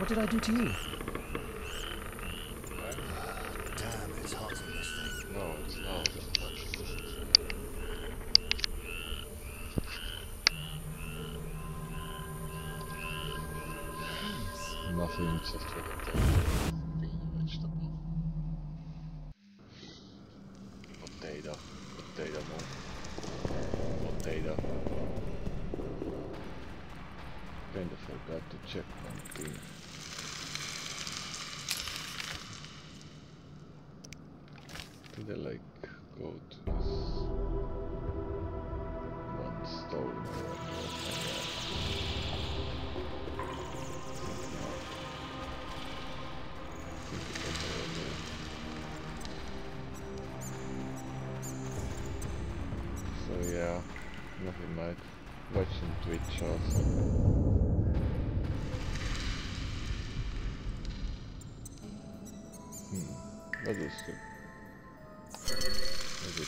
What did I do to you? Damn, it's hot in this thing. No, it's not. Nothing, just being a vegetable. Potato. Potato more. Potato. Kinda forgot to check one thing. Did I like go to this one stone or so yeah, nothing might watching Twitch also. What is it? What is it?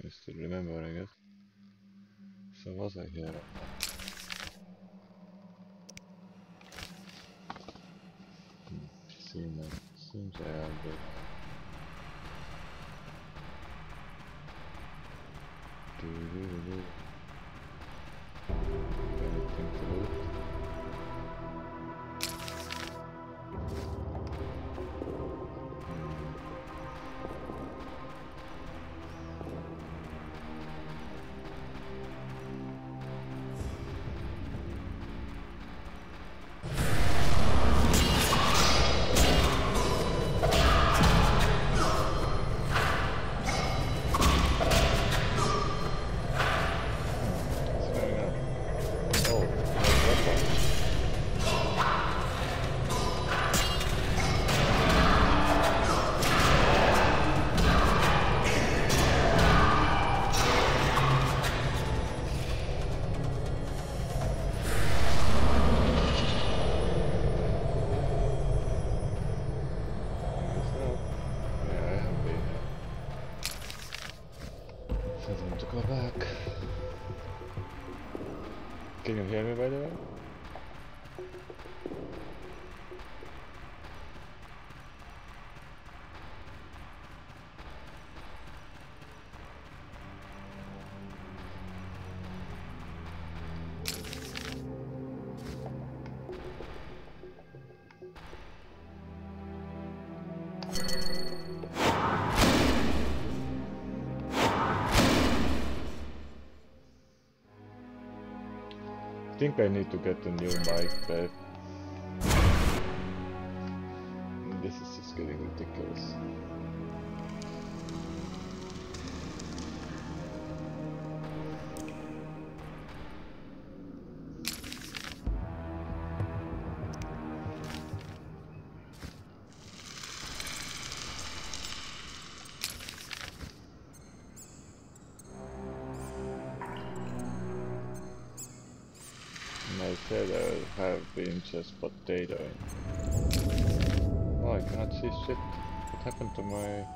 I still remember, I guess. So was I here? Seems I am good. Anything to loot? Can you hear me by the way? I think I need to get a new mic, but this is just getting ridiculous. I said I have been just potatoing. Oh, I cannot see shit. What happened to my...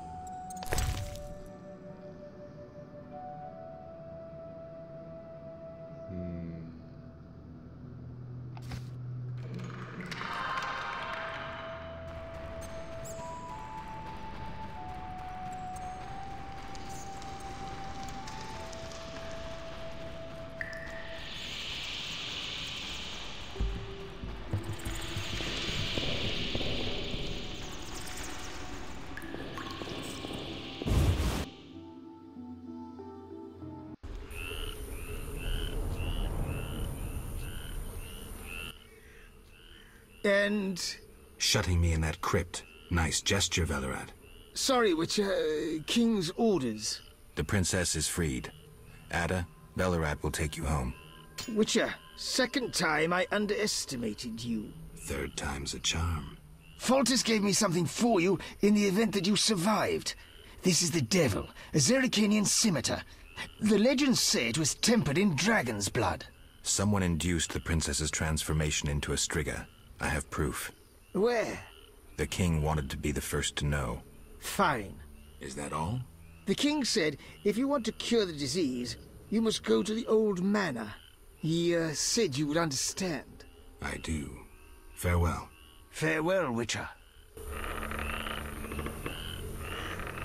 And... Shutting me in that crypt. Nice gesture, Velerad. Sorry, Witcher. King's orders. The princess is freed. Ada, Velerad will take you home. Witcher, second time I underestimated you. Third time's a charm. Foltest gave me something for you in the event that you survived. This is the devil, a Zerrikanian scimitar. The legends say it was tempered in dragon's blood. Someone induced the princess's transformation into a Striga. I have proof. Where? The king wanted to be the first to know. Fine. Is that all? The king said if you want to cure the disease, you must go to the old manor. He said you would understand. I do. Farewell. Farewell, Witcher.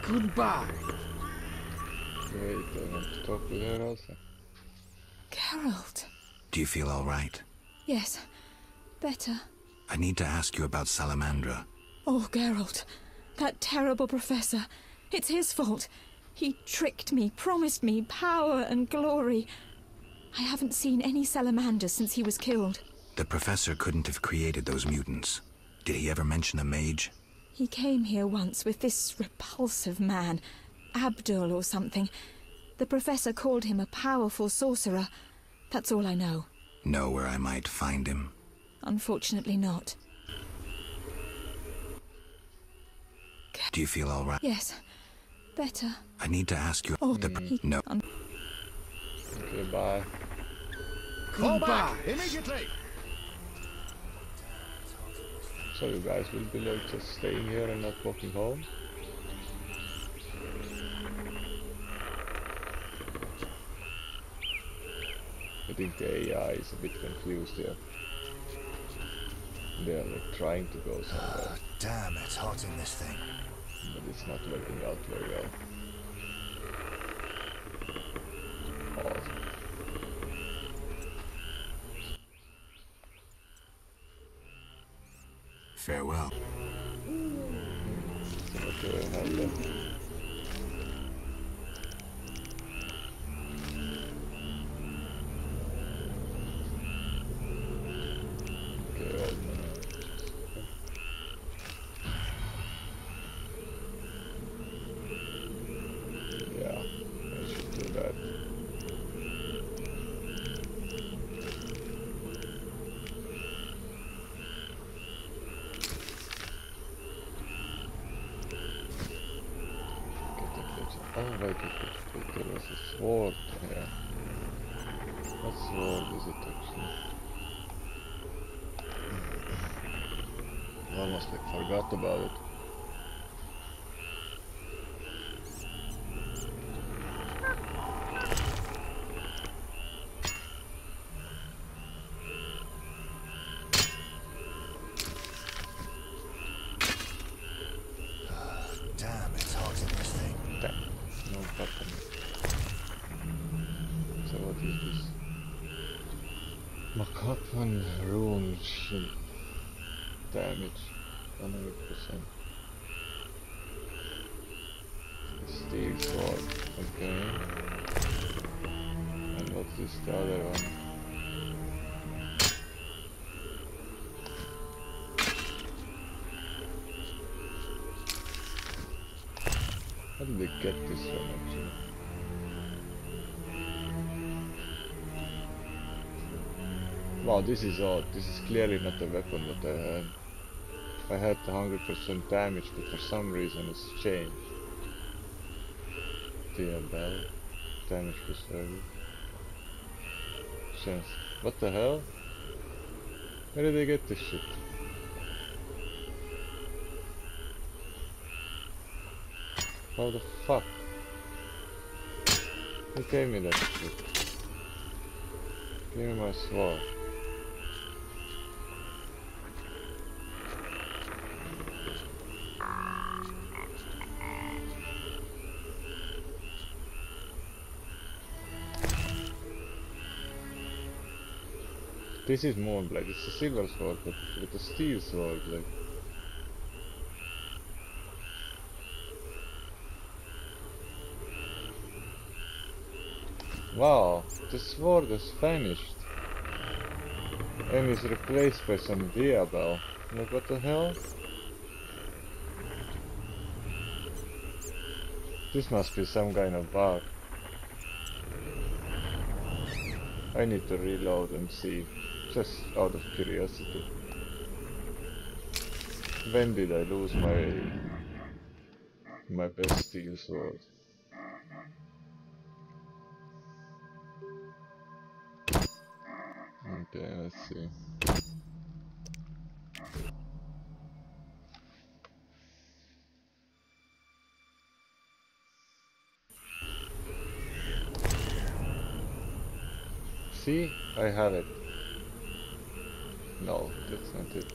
Goodbye. Wait, I want to talk with her also. Geralt. Do you feel all right? Yes, better. I need to ask you about Salamandra. Oh, Geralt. That terrible professor. It's his fault. He tricked me, promised me power and glory. I haven't seen any salamanders since he was killed. The professor couldn't have created those mutants. Did he ever mention a mage? He came here once with this repulsive man, Abdul or something. The professor called him a powerful sorcerer. That's all I know. Know where I might find him? Unfortunately not. Do you feel all right? Yes, better. I need to ask you... Oh, no. Okay, bye. Goodbye. Immediately! So you guys will be like just staying here and not walking home? I think the AI is a bit confused here. They are like trying to go somewhere, Damn, it's hot in this thing. but it's not working out very well. Awesome. Farewell. So what do I have left? Okay, well, yeah, I should do that. Oh wait, there was a sword here. What sword is it actually? I almost like forgot about it. Damn, it's hot in this thing. Damn, no button. So what is this? Macaphan rune shield. Damage 100%. Steel sword, okay. And what's this the other one? How did they get this from actually? Wow, this is odd. This is clearly not a weapon that I had. I had 100% damage, but for some reason it's changed. Dear bell. Damage plus value. Chance. What the hell? Where did they get this shit? How the fuck? Who gave me that shit? Give me my sword. This is more like it's a silver sword, but with a steel sword, like. Wow, the sword has vanished and is replaced by some Diabel. Like, what the hell? This must be some kind of bug. I need to reload and see, just out of curiosity. When did I lose my best steel sword? Okay, let's see. see? I have it. No, that's not it.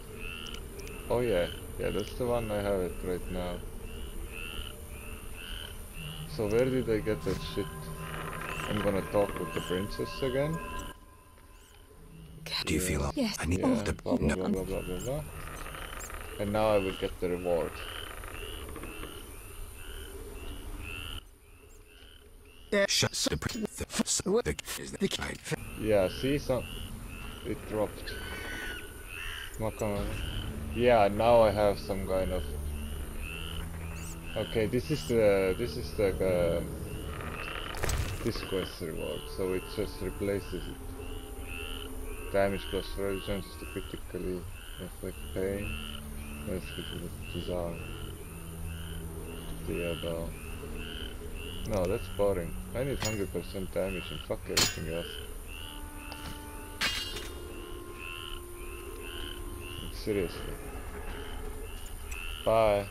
Oh yeah, that's the one. I have it right now. So where did I get that shit? I'm gonna talk with the princess again. Do you feel? Yes. I need Yeah, the blah blah blah blah blah blah blah. And now I will get the reward. Shut the guide. Yeah, see some. It dropped. Come on. Yeah, now I have some kind of. Okay, this is the this quest reward. So it just replaces it. Damage plus resistance to critically inflict pain. Let's get rid of disarm. Bell. No, that's boring. I need 100% damage and fuck everything else. Seriously. Bye.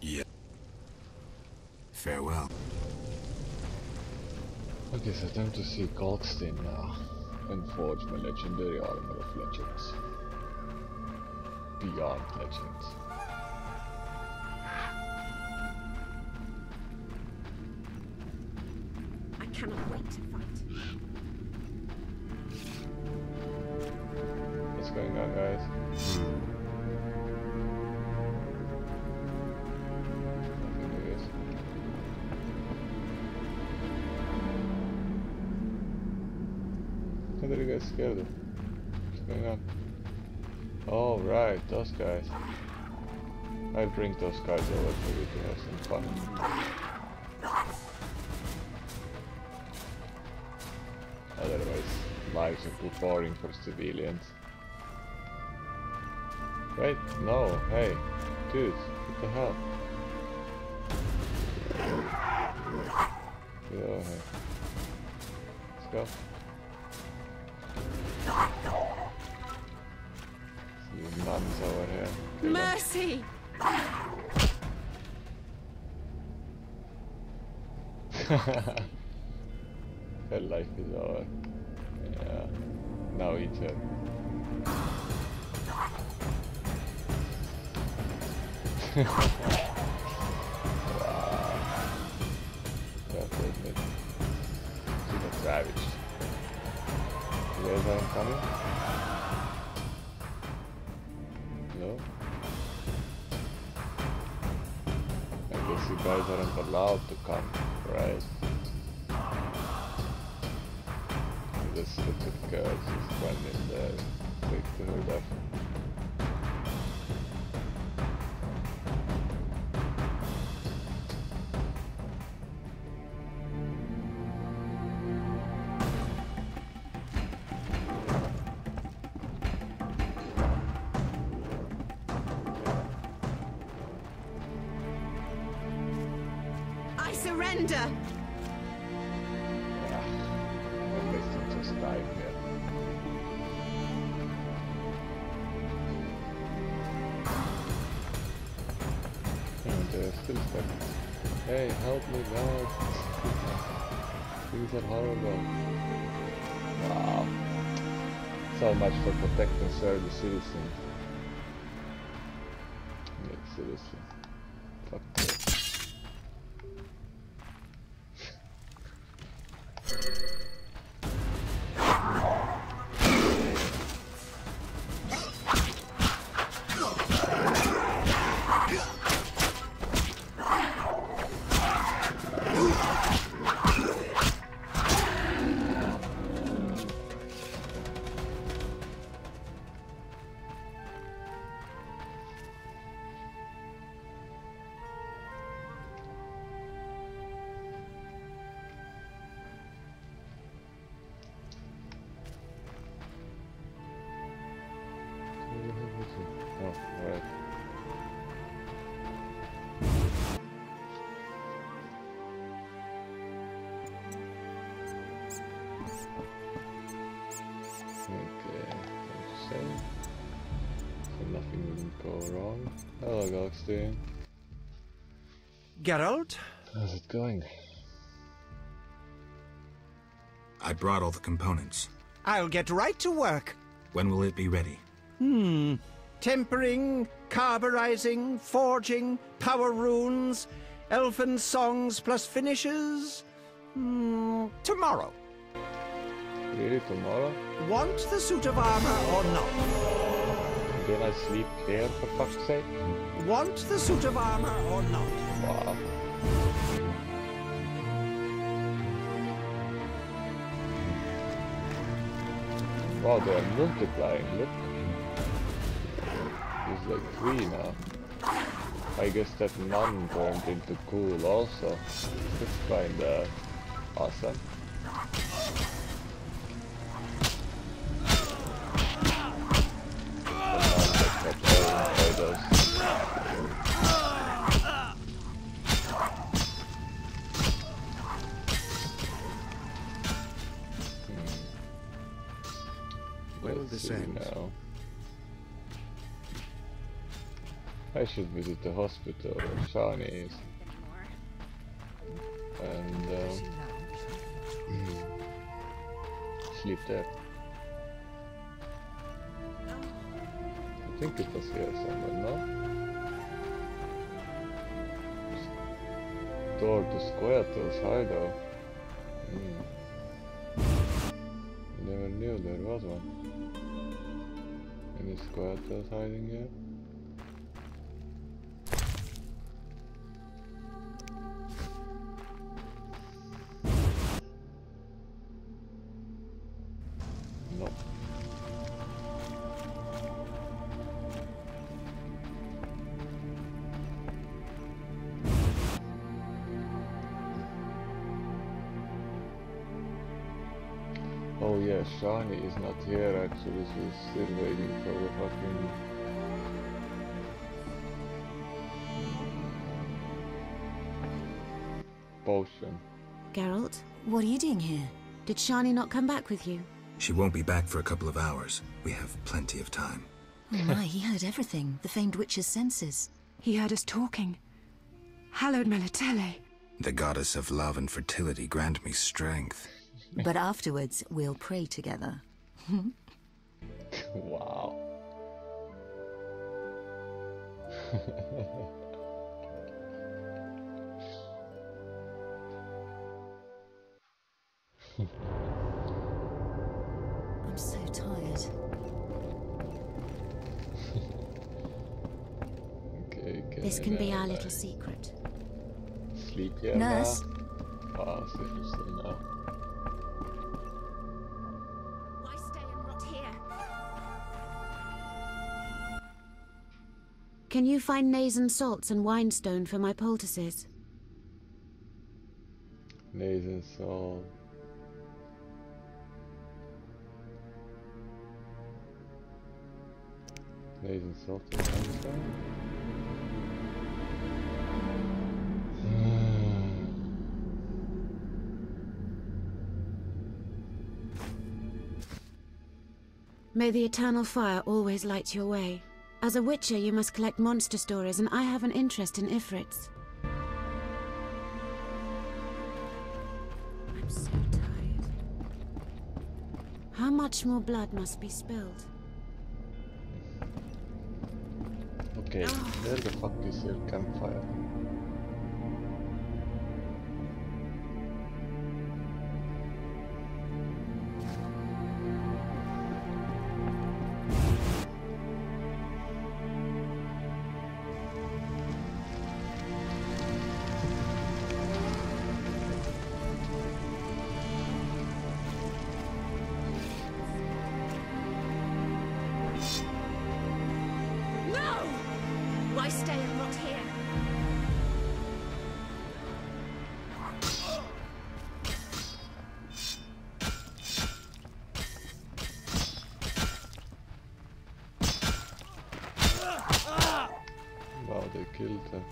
Yeah. Farewell. Okay, so time to see Kalkstein now and forge my legendary armor of legends. Beyond legends. I cannot wait to fight. What's going on, guys? Nothing, I guess. What are you guys scared of? What's going on? Oh, right, those guys. I'll bring those guys over for you to have some fun. Otherwise, lives are too boring for civilians. Wait, no, hey, dude, what the hell? Get over here. Let's go. See you nuns over here. Kill them. Mercy! Her life is over. Yeah. Now eat her. Wow. That's it. She got savaged. You guys aren't coming? No? I guess you guys aren't allowed to come, right? This little girl just went in there and picked her up. I surrender! I guess you just died here. And they're still stuck. Hey, help me, God! Things are horrible. Wow. So much for protect and serve the citizens. Yeah, seriously. Fuck this. Okay, let's save. So nothing wouldn't go wrong. Hello, Galaxy. Geralt? How's it going? I brought all the components. I'll get right to work. When will it be ready? Tempering, carburizing, forging, power runes, elfin songs plus finishes. Tomorrow. Really, tomorrow? Want the suit of armor or not? Then I sleep here, for fuck's sake? Want the suit of armor or not? Wow. Wow, they are multiplying, look. There's like 3 now. I guess that none turned into cool also. That's kinda awesome. Now. I should visit the hospital where Shani is. And sleep there. I think it was here somewhere, no? Door to Squirtle's hideout. Never knew there was one. Any Squirtles hiding here? Nope. Oh yeah, Shani is not here actually, she's still waiting for the fucking... potion. Geralt, what are you doing here? Did Shani not come back with you? She won't be back for a couple of hours. We have plenty of time. Oh my, he heard everything. The famed witch's senses. He heard us talking. Hallowed Melitele. The goddess of love and fertility grant me strength. But afterwards, we'll pray together. Wow. I'm so tired. Okay, This can be our little secret. Sleep here Nurse? now? Oh, seriously now. Why stay and rot here? Can you find Nazen salts and winestone for my poultices? Nazen salt. Nazen salt and winestone? May the eternal fire always light your way. As a witcher, you must collect monster stories, and I have an interest in Ifrits. I'm so tired. How much more blood must be spilled? Okay, where the fuck is your campfire? Why stay and rot here? Wow, they killed her.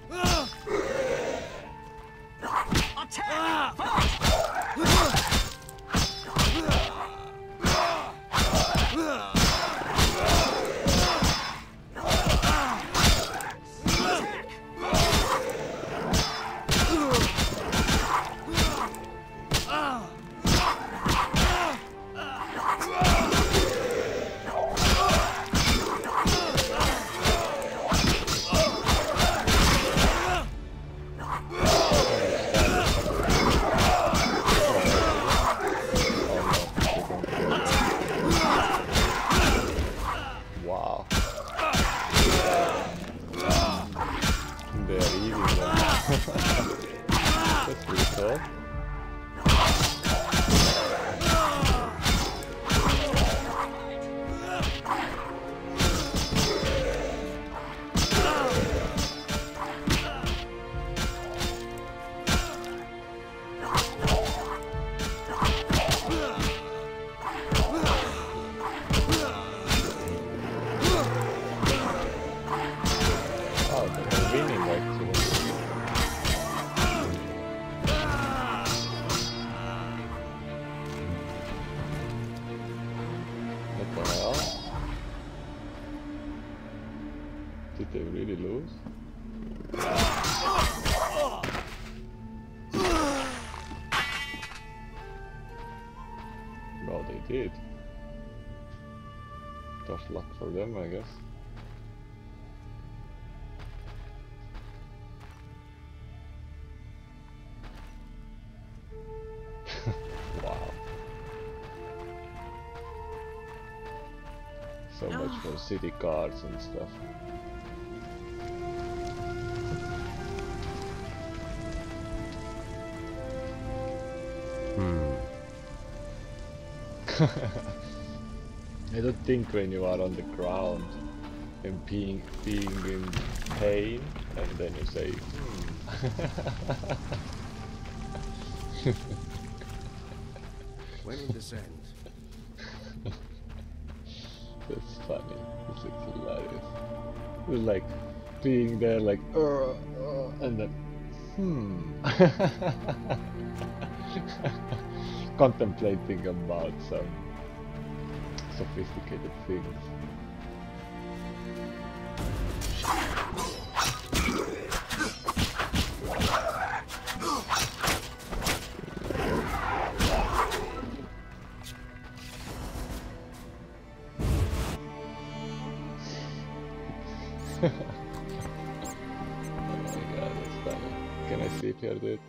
they really lose? Well, they did. Tough luck for them, I guess. Wow. So much for city cards and stuff. I don't think when you are on the ground and being in pain and then you say When will this end? That's funny. It's like hilarious. It's like being there like and then contemplating about some sophisticated things. Oh my god, that's funny. Can I sleep here, dude?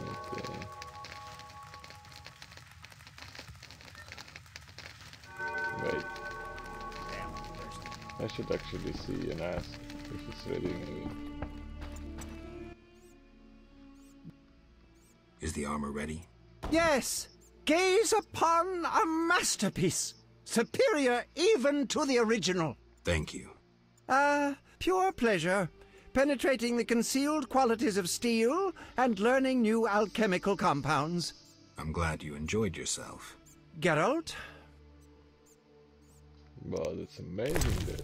Okay. Wait. I should actually see and ask if it's ready maybe. Is the armor ready? Yes! Gaze upon a masterpiece! Superior even to the original. Thank you. Pure pleasure. Penetrating the concealed qualities of steel and learning new alchemical compounds. I'm glad you enjoyed yourself. Geralt? Wow, that's amazing, dude.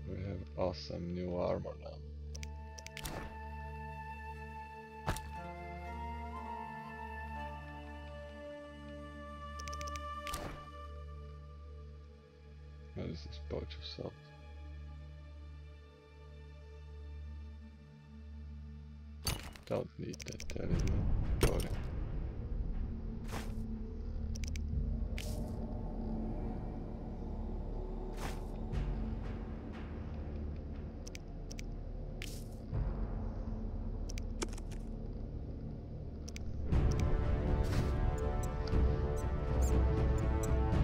We have awesome new armor now. What is this pouch of salt? Don't need that, there is no body.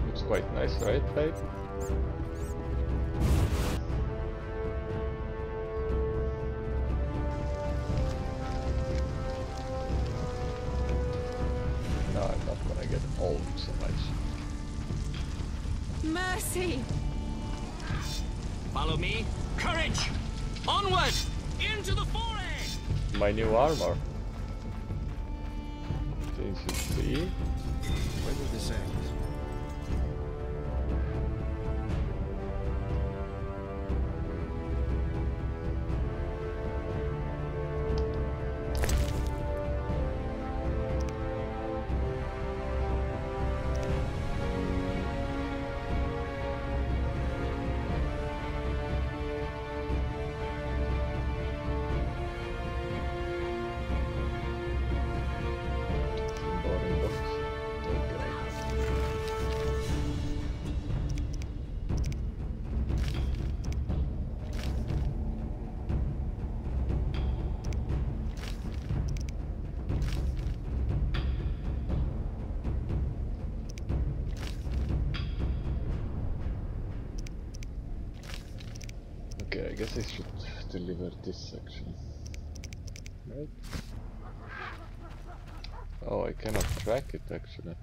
Looks quite nice, right, babe? No, I'm not gonna get old so much. Mercy! Follow me. Courage! Onward! Into the foray! My new armor. Didn't you see? When will this end? Boring books. Okay. Okay, I guess I should deliver this section. Right? Oh, I cannot track it actually.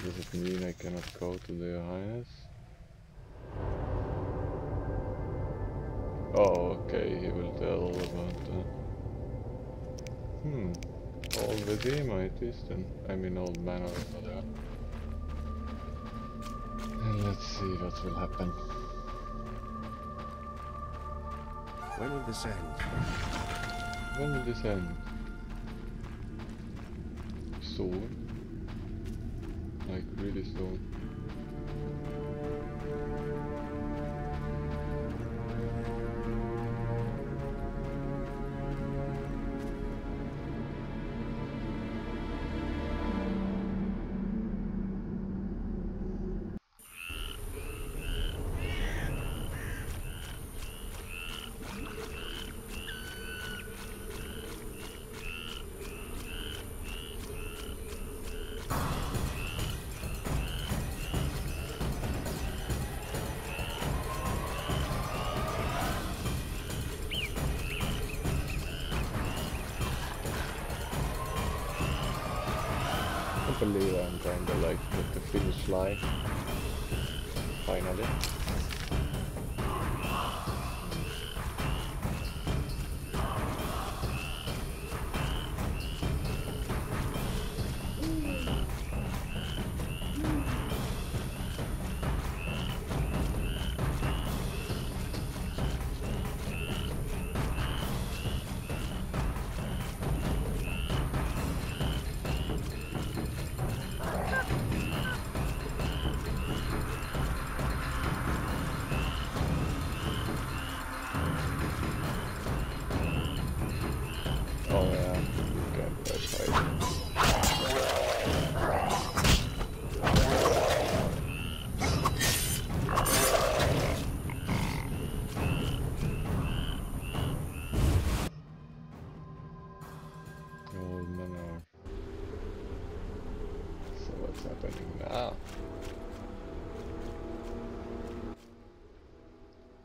Does it mean I cannot go to their highness? Oh, okay, he will tell about that. Old Vedema it is then. I mean Old Manor. And let's see what will happen. When will this end? When will this end? Soon? Like really soon? I believe I'm kinda like at the finish line. Finally. Oh yeah, okay, that's right. Old Manor. So what's happening now?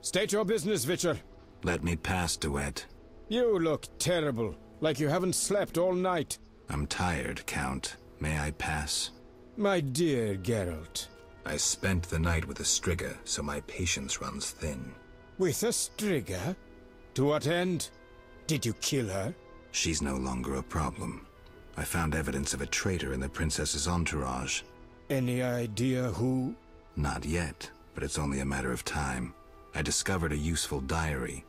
State your business, Witcher. Let me pass, Duet. You look terrible, like you haven't slept all night. I'm tired, Count. May I pass? My dear Geralt. I spent the night with a Striga, so my patience runs thin. With a Striga? To what end? Did you kill her? She's no longer a problem. I found evidence of a traitor in the princess's entourage. Any idea who? Not yet, but it's only a matter of time. I discovered a useful diary.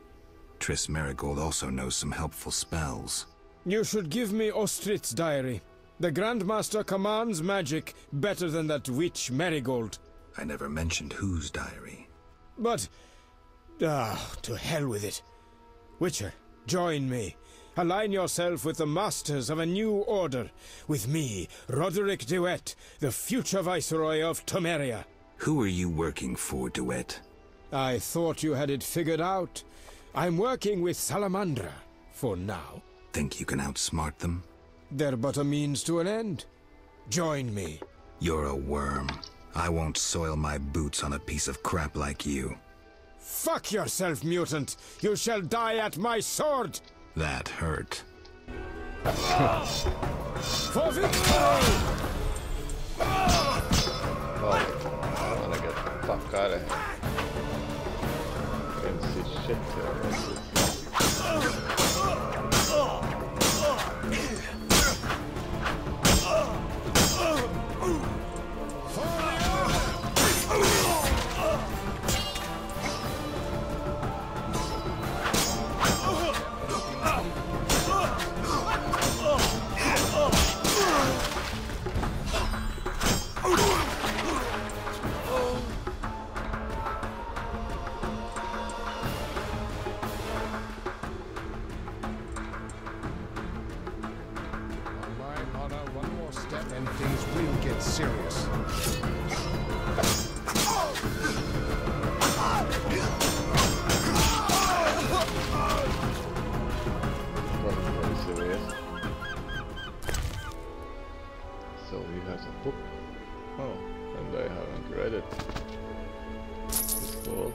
Triss Merigold also knows some helpful spells. You should give me Ostrit's diary. The Grandmaster commands magic better than that witch Merigold. I never mentioned whose diary. But... to hell with it. Witcher, join me. Align yourself with the masters of a new order. With me, Roderick Duet, the future Viceroy of Temeria. Who are you working for, Duet? I thought you had it figured out. I'm working with Salamandra, for now. Think you can outsmart them? They're but a means to an end. Join me. You're a worm. I won't soil my boots on a piece of crap like you. Fuck yourself, mutant! You shall die at my sword! That hurt. For victory! Oh, I wanna get the fuck out of here. Can't see shit here. And things will get serious. Very serious. So he has a book. Oh, and I haven't read it. It's cool.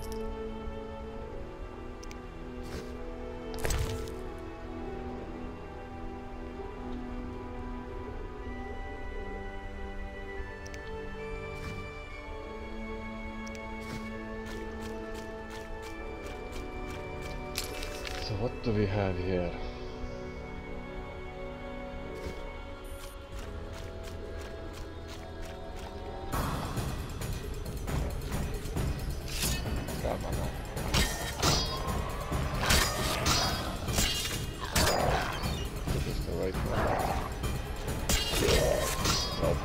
So what do we have here? This is the right one. Nope,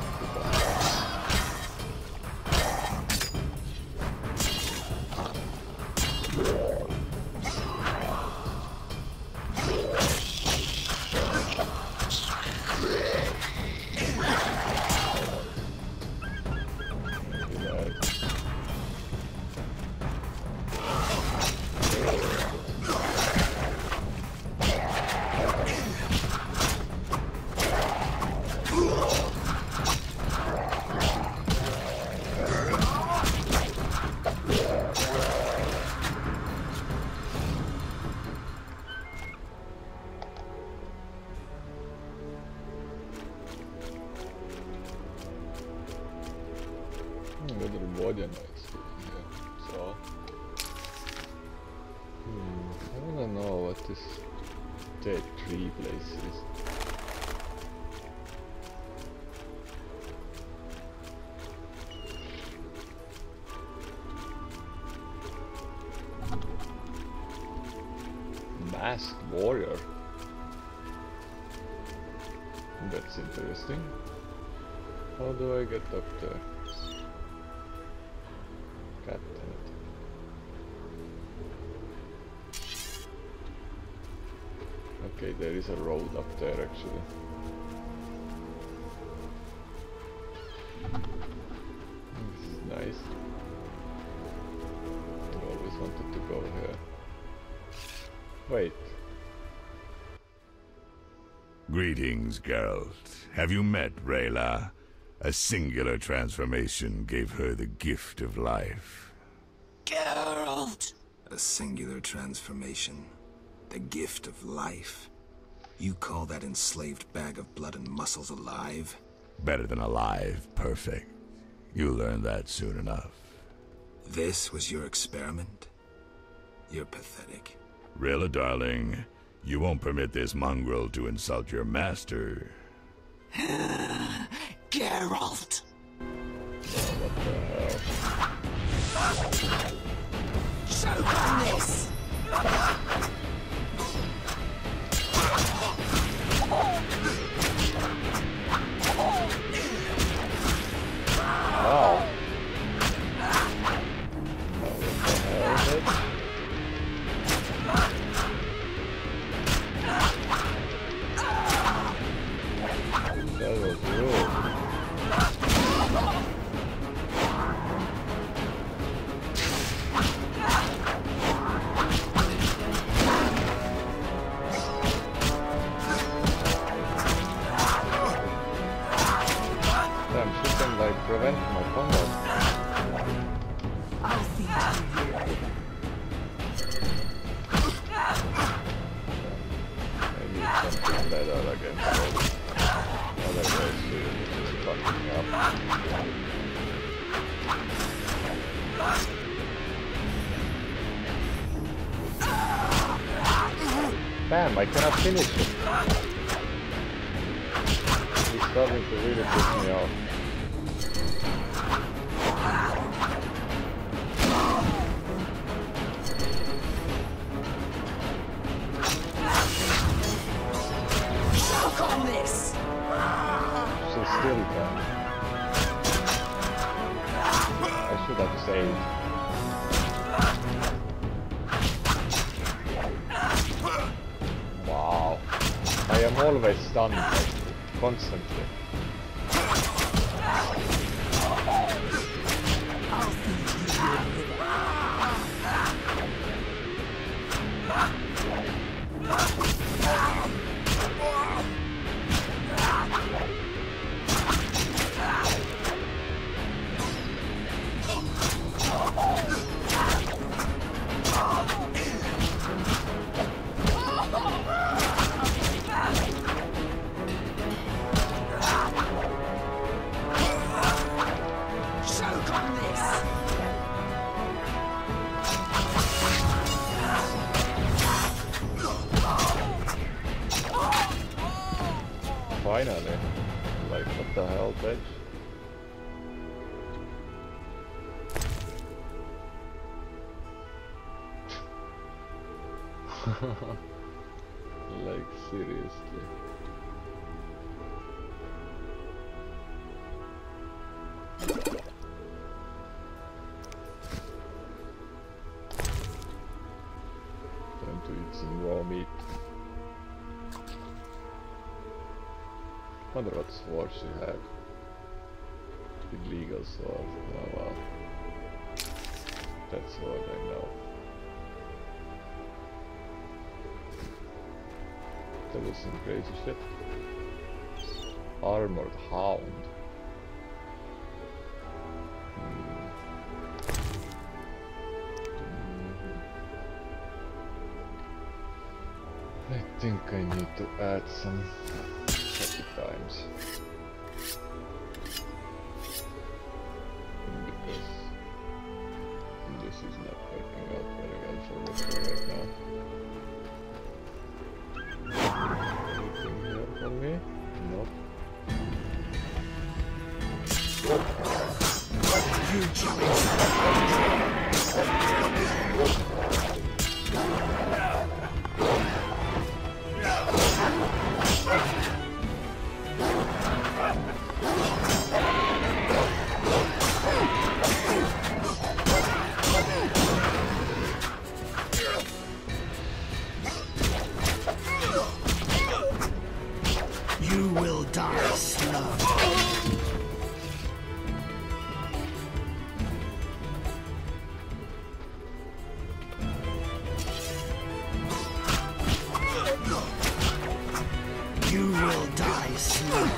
Vodja nice here. So I wanna know what this dead tree place is. Masked warrior. That's interesting. How do I get up there? God damn it. Okay, there is a road up there actually. This is nice. I always wanted to go here. Wait. Greetings, Geralt. Have you met Rayla? A singular transformation gave her the gift of life. Geralt! A singular transformation. The gift of life. You call that enslaved bag of blood and muscles alive? Better than alive, perfect. You'll learn that soon enough. This was your experiment? You're pathetic. Rayla, darling, you won't permit this mongrel to insult your master. Geralt! What the hell? Choke on this! Wow. What the hell is it? That was rude. Damn, she can like prevent my combat. I'll see you. Maybe it's something better against it. Otherwise she will just fuck me up. Damn, I cannot finish it. He's starting to really piss me off. Choke on this! She's still there. I should have saved. Wow. I am always stunned, like, constantly. Finally. Like, what the hell, bitch? Like seriously. Time to eat some raw meat. Wonder what sword she had. Illegal sword. Oh wow. That sword I know. That was some crazy shit. Armored Hound. I think I need to add some happy times. Because this is not working out very well for me right now. Anything here for me? Nope. You will die slow. You will die slow.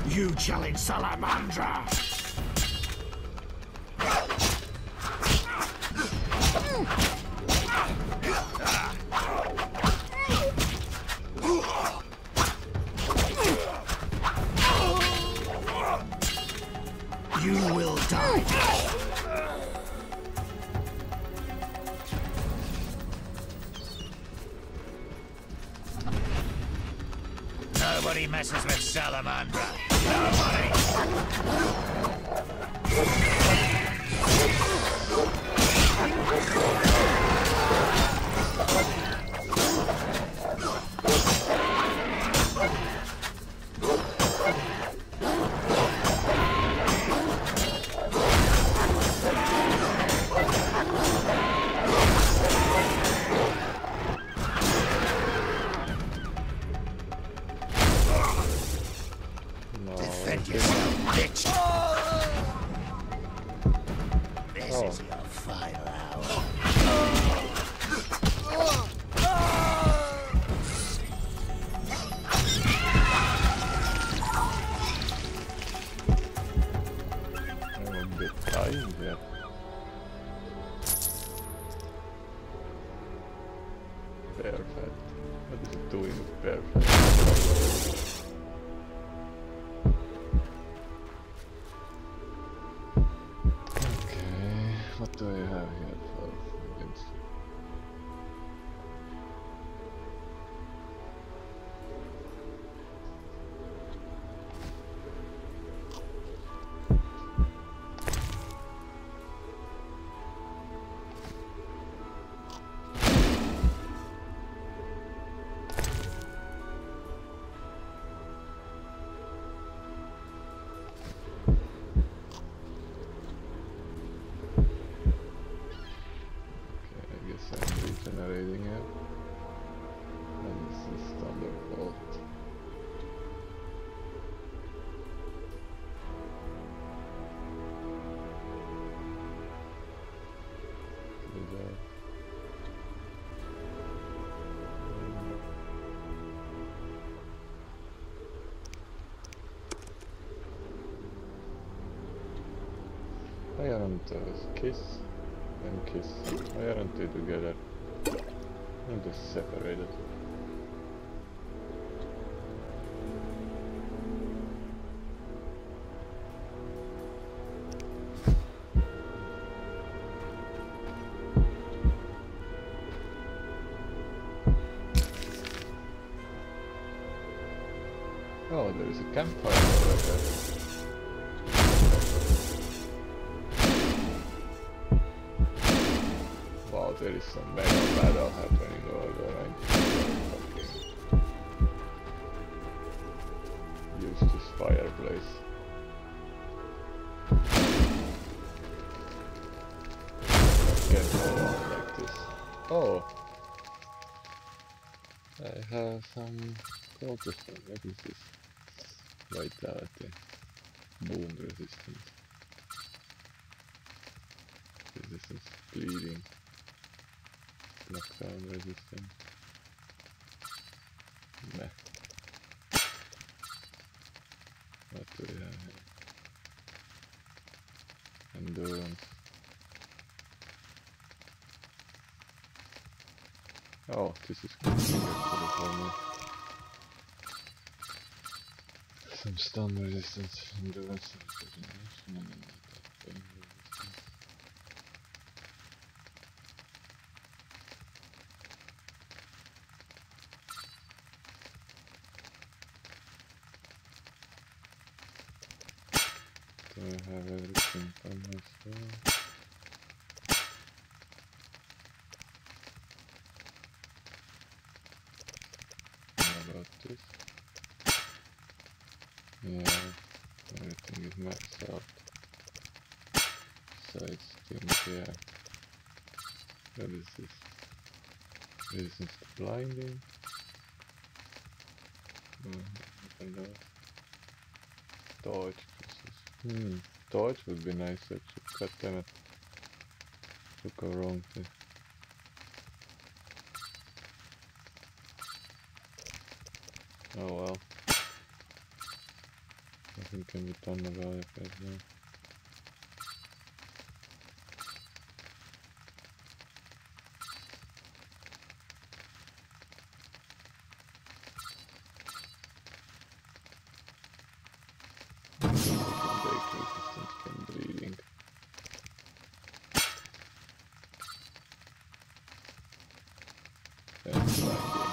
You challenge Salamandra! You will die. Nobody messes with Salamandra. Nobody. Defend yourself, bitch! This is your final hour. I'm a bit dying here. Bear fat. What is it doing with bear fat? What do I have here for against? Regenerating it. And this is Thunderbolt. Do that. Why aren't kiss and kiss? Why aren't they together? And they're separated. Oh, there is a campfire right there. Wow, there is some mega battle happening over there. Okay. Use this fireplace. Can't go on like this. Oh! I have some protestant. What is this? Vitality. Boom resistance. Resistance bleeding. Knockdown resistance. Meh. What do we have here? Endurance. Oh, this is good actually for me. Some stun resistance, endurance, regeneration, and pain resistance. Do I have everything by myself? How about this? Yeah, everything is maxed out. Besides things here. What is this? Resistance to blinding. I don't know. Dodge process. Dodge would be nice actually. God damn it. Could go wrong here. Oh well. Nothing can be done about it right now. Break resistance from bleeding. And blinding.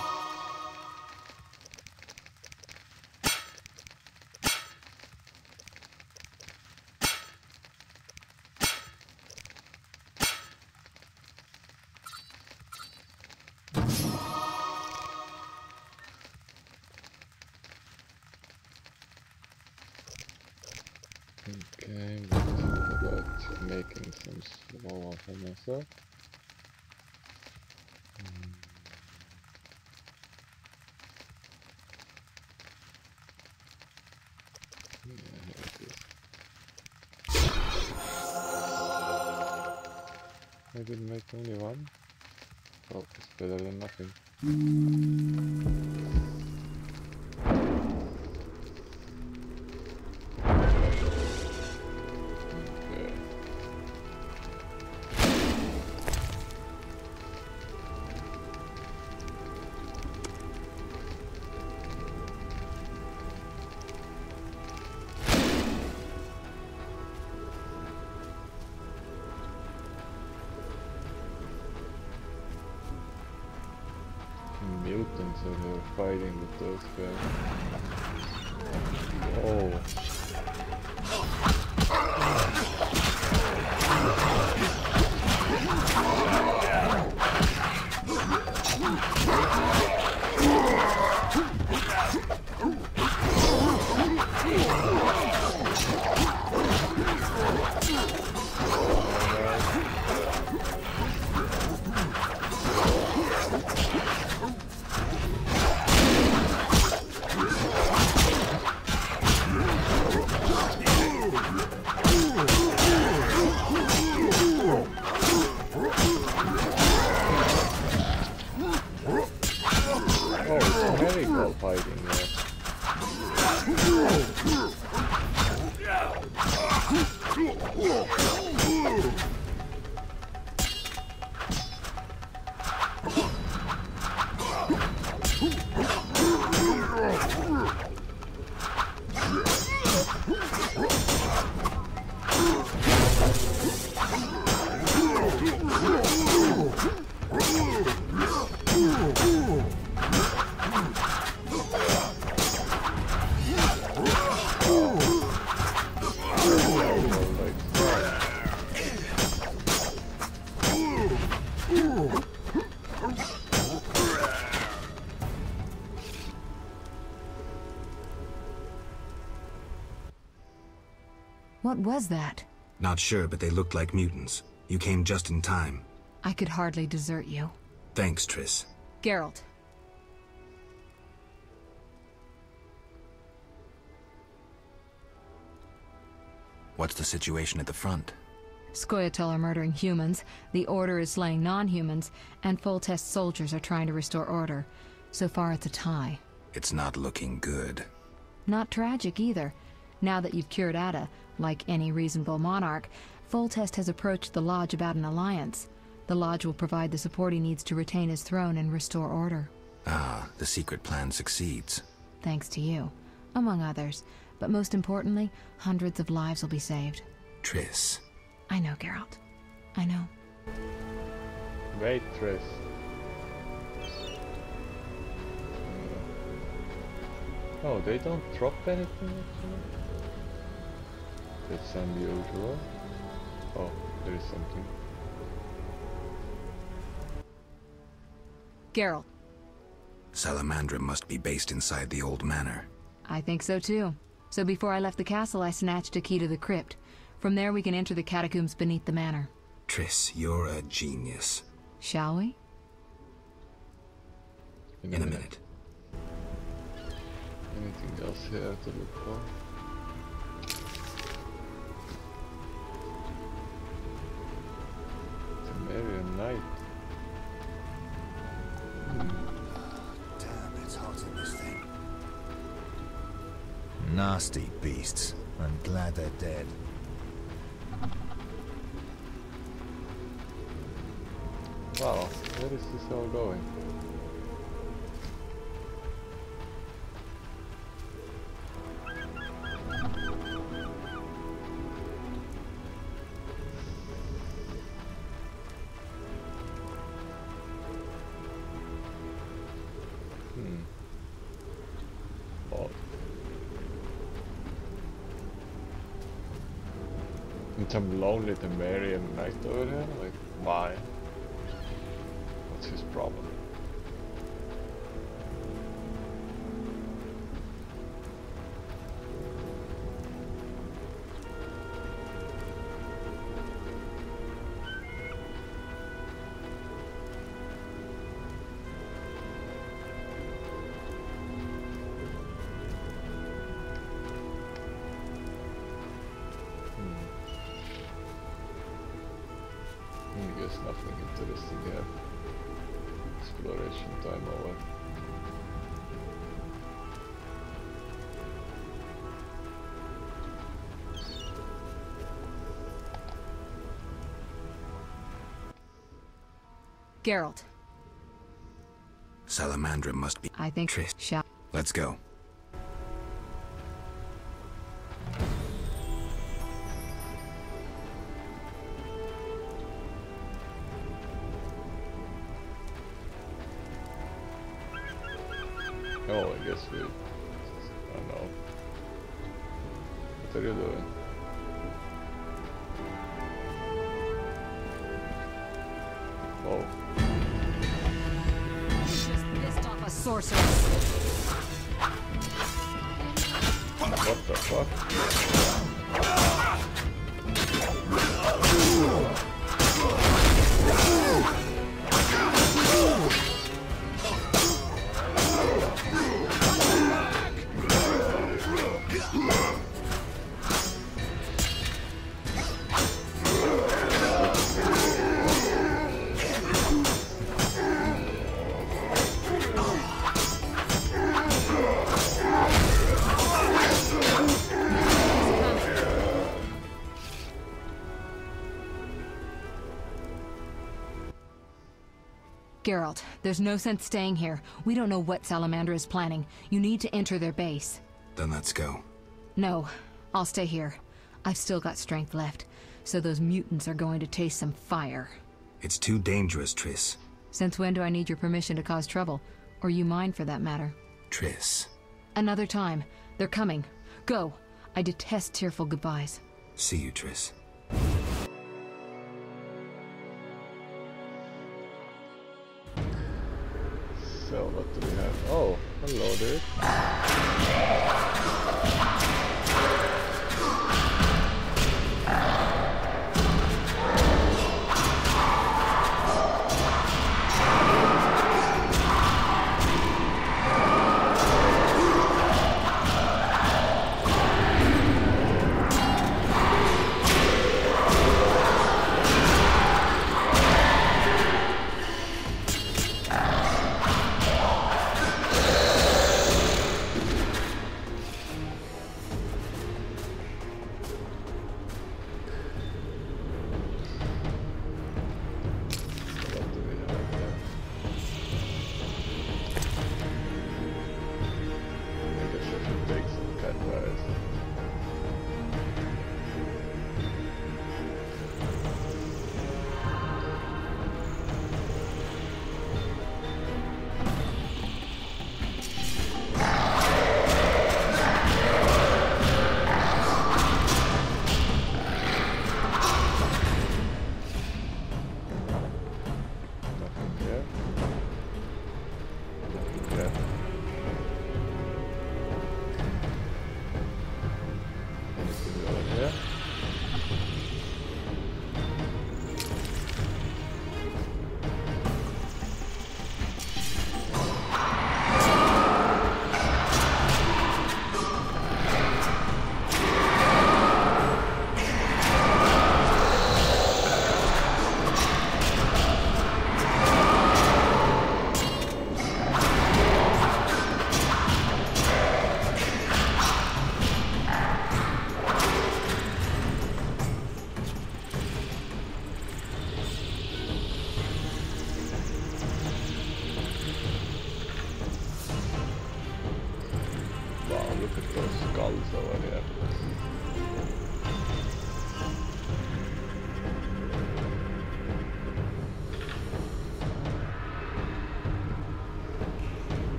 Okay, let's think about making some small for myself. Yeah, here it is. I didn't make only one. Oh, it's better than nothing. Mutants are there fighting with those guys. Oh. Fighting there. What was that? Not sure, but they looked like mutants. You came just in time. I could hardly desert you. Thanks, Triss. Geralt. What's the situation at the front? Scoia'tael are murdering humans, the Order is slaying non-humans, and Foltest soldiers are trying to restore order. So far it's a tie. It's not looking good. Not tragic either. Now that you've cured Ada, like any reasonable monarch, Foltest has approached the Lodge about an alliance. The Lodge will provide the support he needs to retain his throne and restore order. Ah, the secret plan succeeds. Thanks to you, among others. But most importantly, hundreds of lives will be saved. Triss. I know, Geralt. I know. Wait, Triss. Oh, they don't drop anything actually? That's unusual. Oh, there is something. Geralt. Salamandra must be based inside the old manor. I think so too. So before I left the castle, I snatched a key to the crypt. From there we can enter the catacombs beneath the manor. Triss, you're a genius. Shall we? In a minute. Anything else here to look for? Temerian Knight. Damn, it's hot in this thing. Nasty beasts. I'm glad they're dead. Wow, where is this all going? Odd. And some lonely Temerian Knight over here? Like, why? What's his problem? I guess nothing interesting here. Exploration time over. Geralt. Salamandra must be. I think Triss. Shall. Let's go. Oh, I guess we... I don't know. What are you doing? Oh. Just pissed off a sorceress. What the fuck? Geralt, there's no sense staying here. We don't know what Salamandra is planning. You need to enter their base. Then let's go. No, I'll stay here. I've still got strength left, so those mutants are going to taste some fire. It's too dangerous, Triss. Since when do I need your permission to cause trouble? Or you mine, for that matter? Triss. Another time. They're coming. Go. I detest tearful goodbyes. See you, Triss. So, what do we have? Oh, hello dude.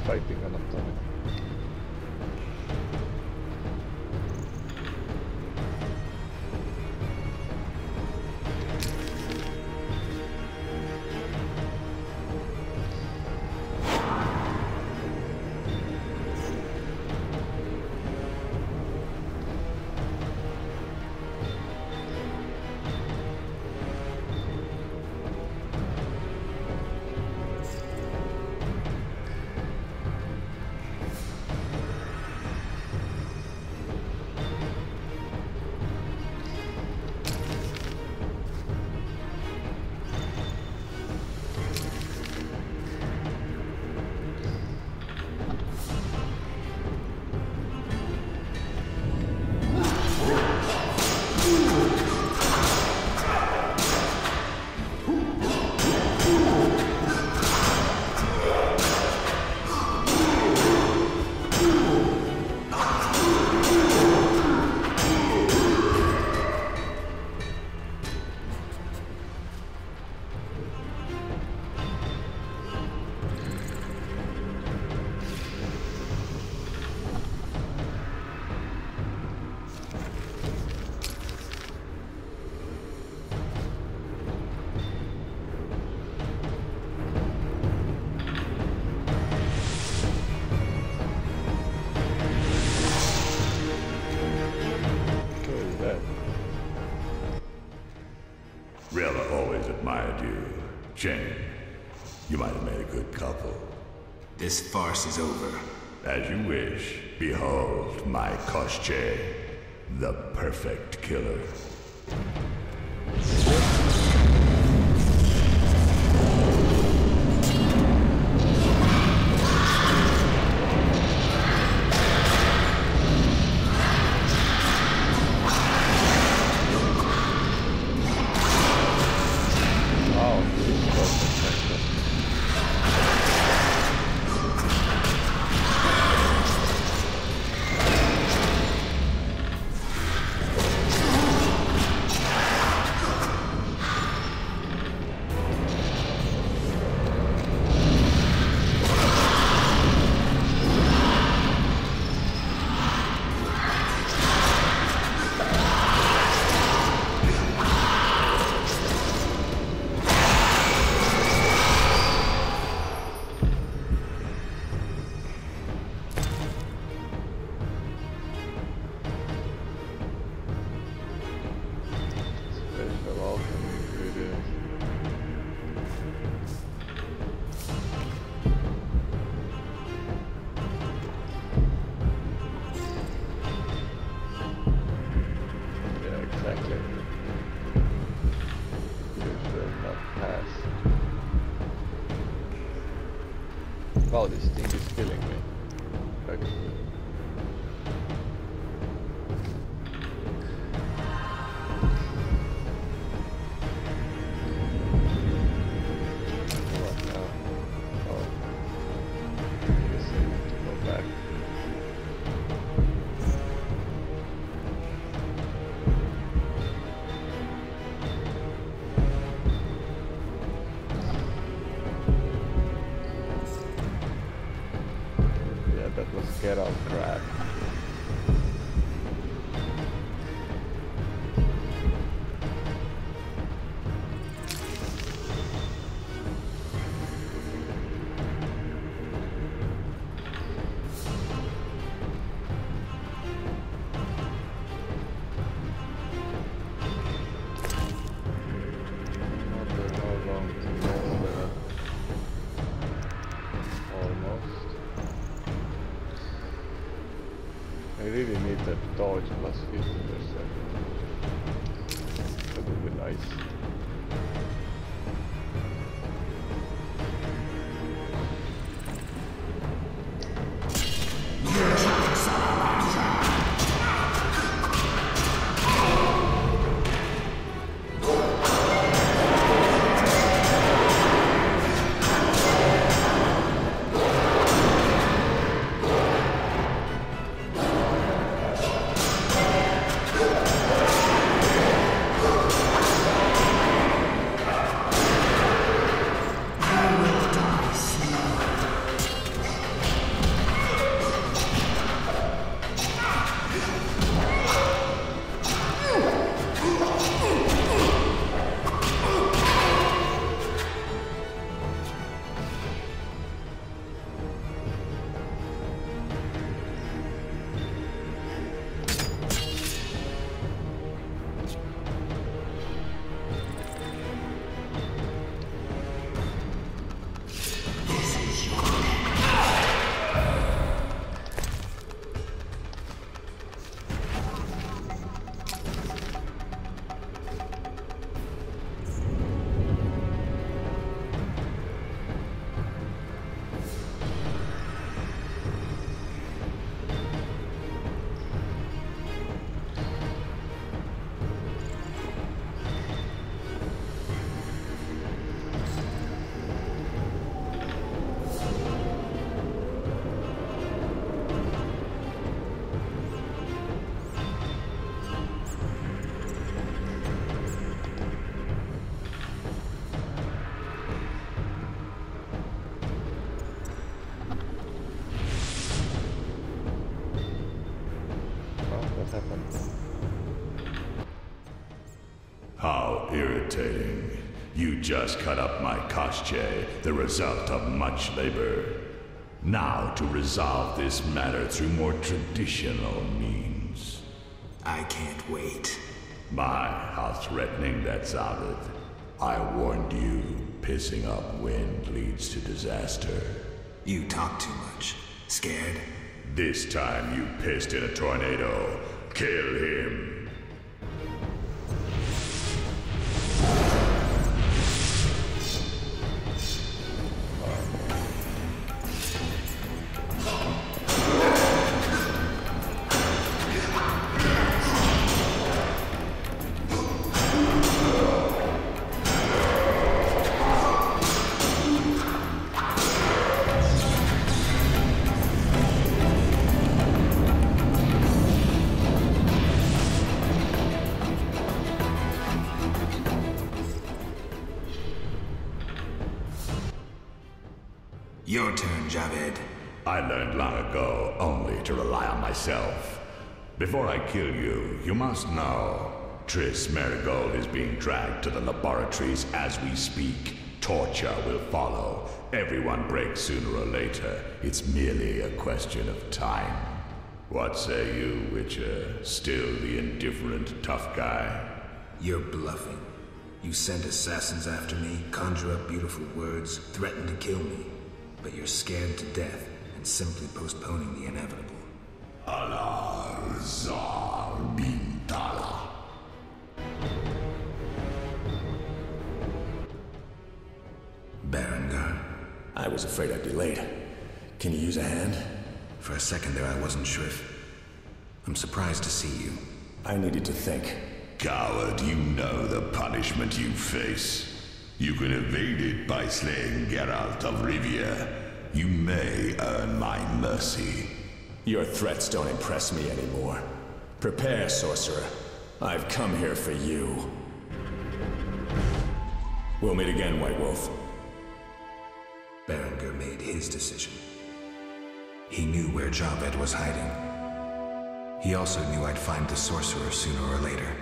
Fighting kannattaa mennä. Rayla always admired you. Jane, you might have made a good couple. This farce is over. As you wish. Behold my Koschei, the perfect killer. crap. I really need that dodge plus 50%. That would be nice. How irritating. You just cut up my Koschei, the result of much labor. Now to resolve this matter through more traditional means. I can't wait. My, how threatening that sounded. I warned you, pissing up wind leads to disaster. You talk too much. Scared? This time you pissed in a tornado. Kill him. Your turn, Javed. I learned long ago only to rely on myself. Before I kill you, you must know Triss Merigold is being dragged to the laboratories as we speak. Torture will follow. Everyone breaks sooner or later. It's merely a question of time. What say you, Witcher? Still the indifferent tough guy? You're bluffing. You sent assassins after me, conjure up beautiful words, threaten to kill me. But you're scared to death and simply postponing the inevitable. Alar Zar Bintala. Berengar. I was afraid I'd be late. Can you use a hand? For a second there I wasn't sure if... I'm surprised to see you. I needed to think. Coward, you know the punishment you face. You can evade it by slaying Geralt of Rivia. You may earn my mercy. Your threats don't impress me anymore. Prepare, sorcerer. I've come here for you. We'll meet again, White Wolf. Berengar made his decision. He knew where Javed was hiding. He also knew I'd find the sorcerer sooner or later.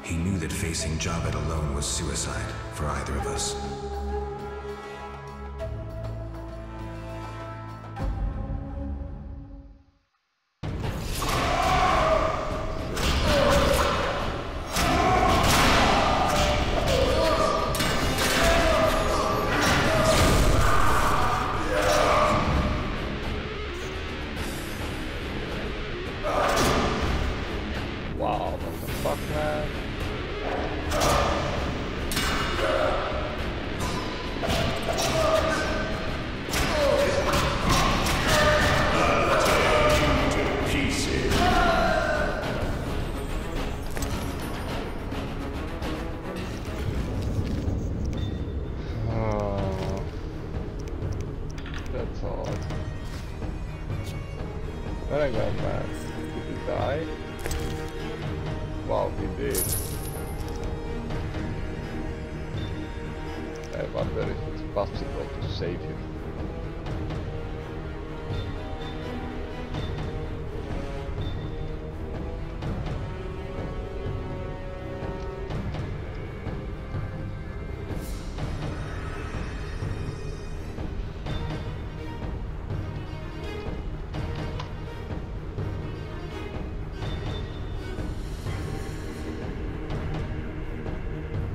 He knew that facing Javed alone was suicide for either of us.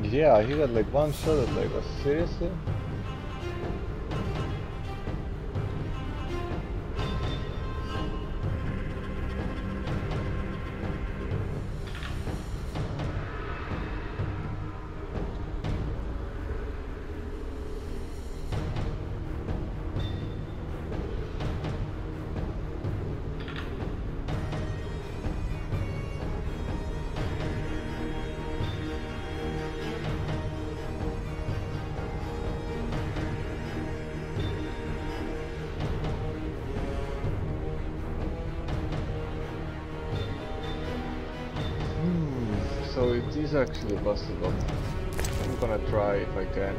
Yeah, he got like one shot at like, seriously? So it is actually possible. I'm gonna try if I can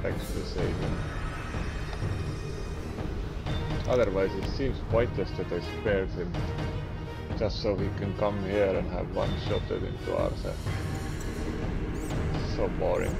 actually save him. Otherwise it seems pointless that I spared him just so he can come here and have one shot into Arse. So boring.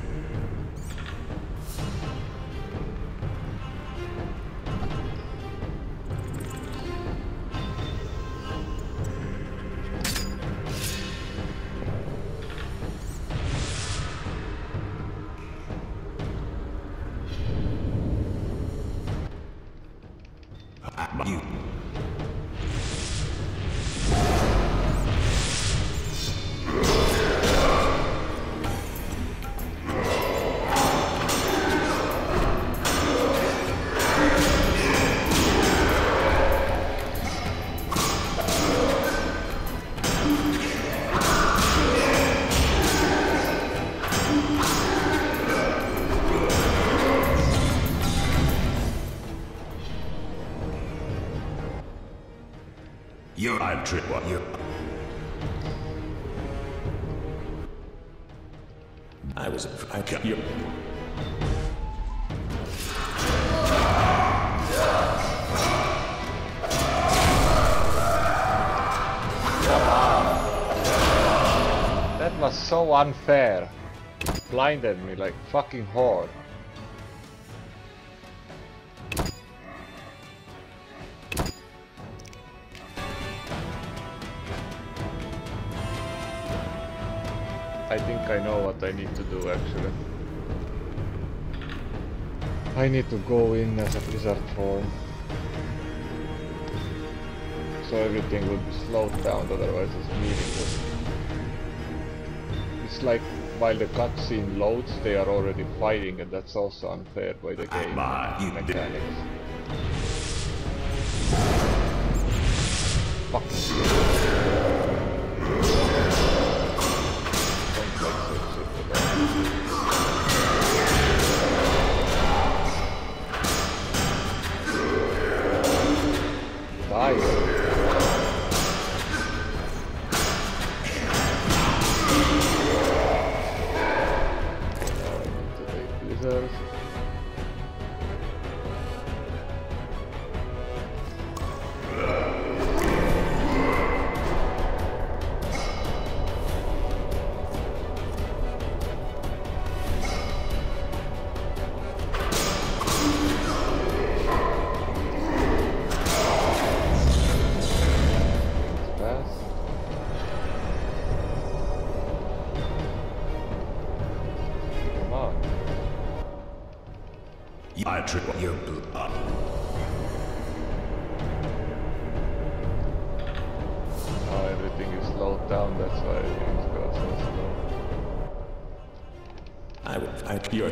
That was so unfair. Blinded me like fucking whore. I think I know what I need to do actually. I need to go in as a blizzard form. So everything would be slowed down, otherwise it's meaningless. It's like while the cutscene loads, they are already fighting, and that's also unfair by the game mechanics. lasers. I triple your blood. Oh, everything is slowed down, that's why it's got so slow. I will fight your...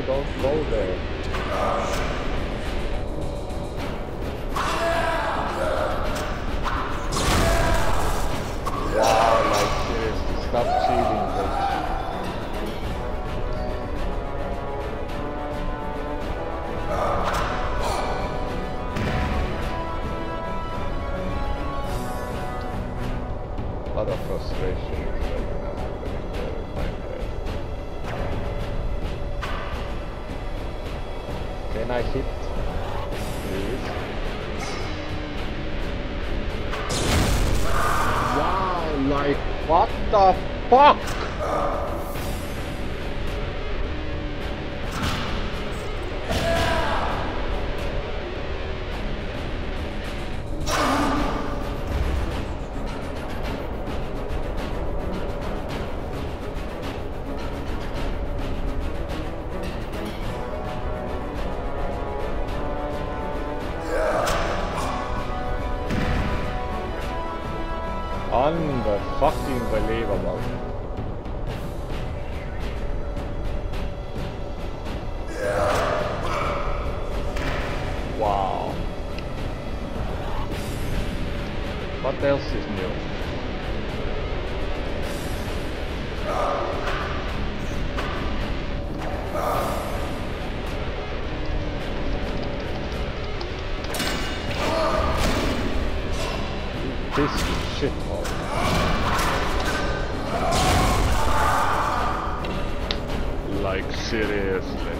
Don't go there. Wow, like seriously, stop cheating, bitch. A lot of frustration right now happening there in my head. Can I hit, please? Wow, like, what the fuck? Fucking believable. Wow. What else is new? This shithole. Like, seriously.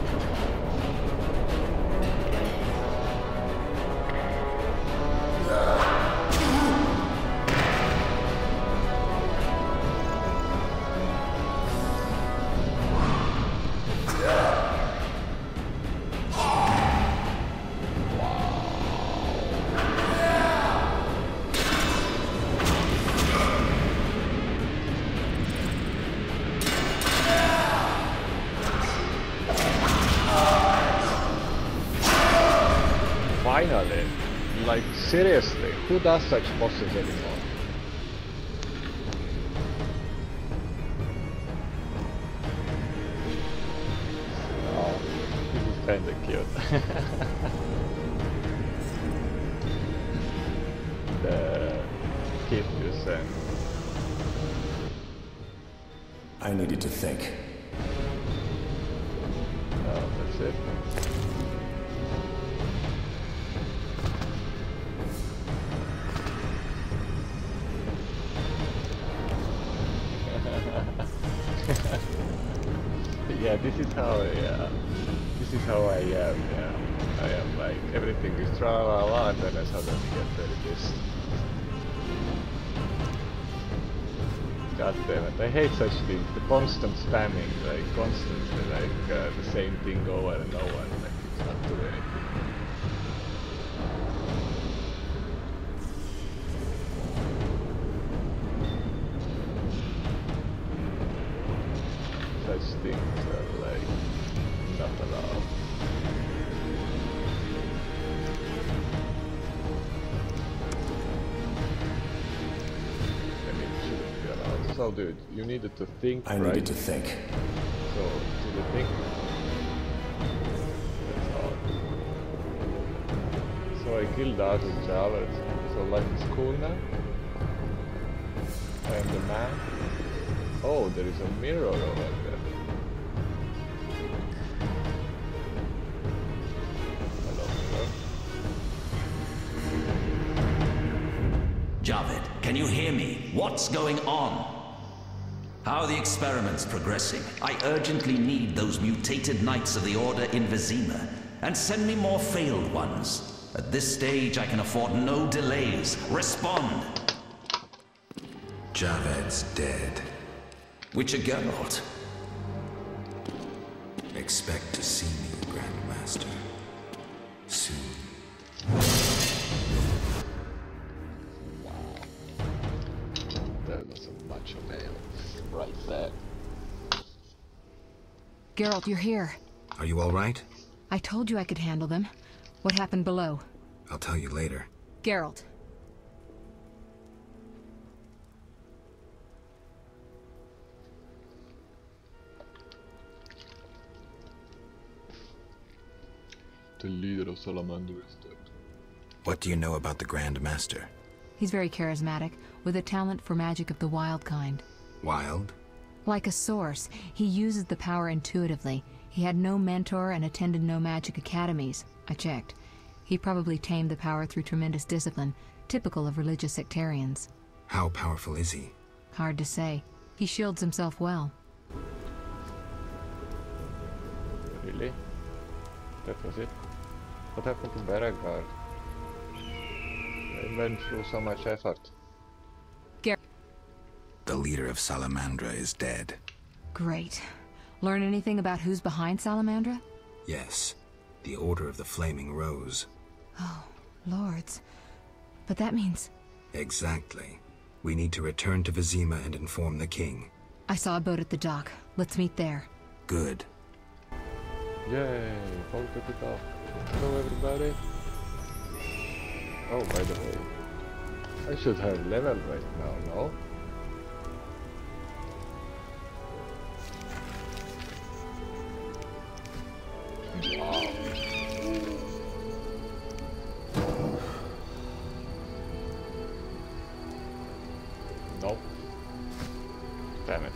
Finally, like seriously, who does such bosses anymore? Oh, this is kinda cute. The kid you sent. I needed to think. Oh, that's it. Yeah, this is how, yeah. This this is how I am, yeah. I am like, everything is tra-la-la, and then I suddenly get very pissed. God damn it, I hate such things, the constant spamming, like constantly, like the same thing over and over, like it's not doing anything. Such things are like, not allowed. So dude, you needed to think, I needed to think. So, did you think? That's odd. So I killed Arthur Javert, so life is cool now? I am the man? Oh, there is a mirror over there. Hello, mirror. Javed, can you hear me? What's going on? How are the experiments progressing? I urgently need those mutated Knights of the Order in Vizima, and send me more failed ones. At this stage, I can afford no delays. Respond! Javed's dead. Witcher Geralt. Expect to see me, Grand Master. Soon. That was a bunch of mail. Right there. Geralt, you're here. Are you all right? I told you I could handle them. What happened below? I'll tell you later. Geralt. The leader of Salamander is dead. What do you know about the Grand Master? He's very charismatic, with a talent for magic of the wild kind. Wild? Like a source, he uses the power intuitively. He had no mentor and attended no magic academies. I checked. He probably tamed the power through tremendous discipline, typical of religious sectarians. How powerful is he? Hard to say. He shields himself well. Really? That was it? What happened to Beauregard? They went through so much effort. The leader of Salamandra is dead. Great. Learn anything about who's behind Salamandra? Yes. The Order of the Flaming Rose. Oh, lords. But that means... Exactly. We need to return to Vizima and inform the king. I saw a boat at the dock. Let's meet there. Good. Yay! Boat at the dock. Hello everybody. Oh, by the way. I should have level right now, no? Wow. Nope. Damn it.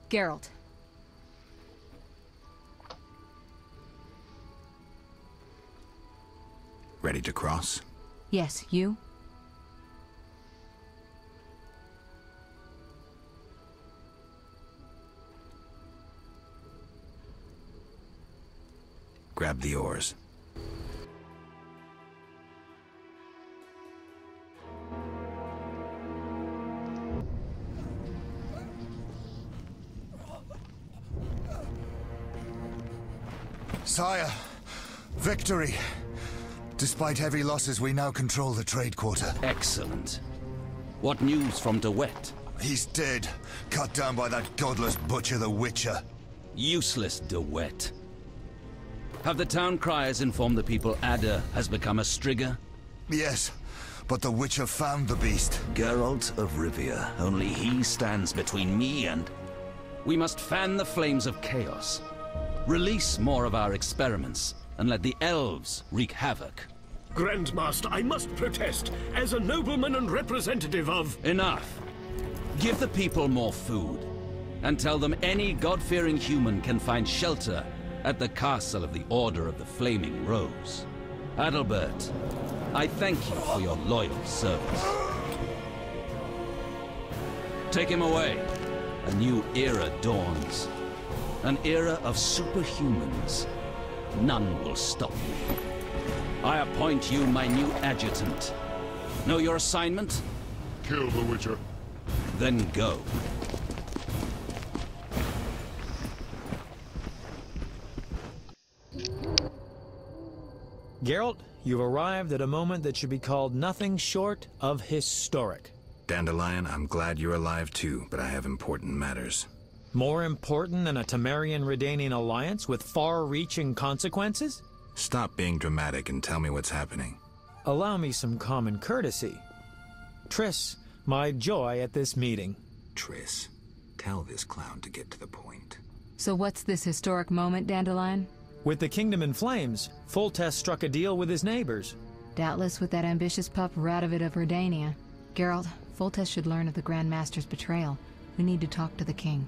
Geralt. Ready to cross? Yes, you? Grab the oars. Sire, victory. Despite heavy losses, we now control the trade quarter. Excellent. What news from De Wet? He's dead, cut down by that godless butcher, the Witcher. Useless De Wet. Have the town criers informed the people Ada has become a Striga? Yes, but the Witcher found the beast. Geralt of Rivia. Only he stands between me and... We must fan the flames of chaos. Release more of our experiments, and let the elves wreak havoc. Grandmaster, I must protest, as a nobleman and representative of... Enough! Give the people more food, and tell them any God-fearing human can find shelter at the castle of the Order of the Flaming Rose. Adalbert, I thank you for your loyal service. Take him away. A new era dawns. An era of superhumans. None will stop me. I appoint you my new adjutant. Know your assignment? Kill the Witcher. Then go. Geralt, you've arrived at a moment that should be called nothing short of historic. Dandelion, I'm glad you're alive too, but I have important matters. More important than a Temerian-Redanian alliance with far-reaching consequences? Stop being dramatic and tell me what's happening. Allow me some common courtesy. Triss, my joy at this meeting. Triss, tell this clown to get to the point. So what's this historic moment, Dandelion? With the kingdom in flames, Foltest struck a deal with his neighbors. Doubtless with that ambitious pup Radovid of Redania. Geralt, Foltest should learn of the Grand Master's betrayal. We need to talk to the king.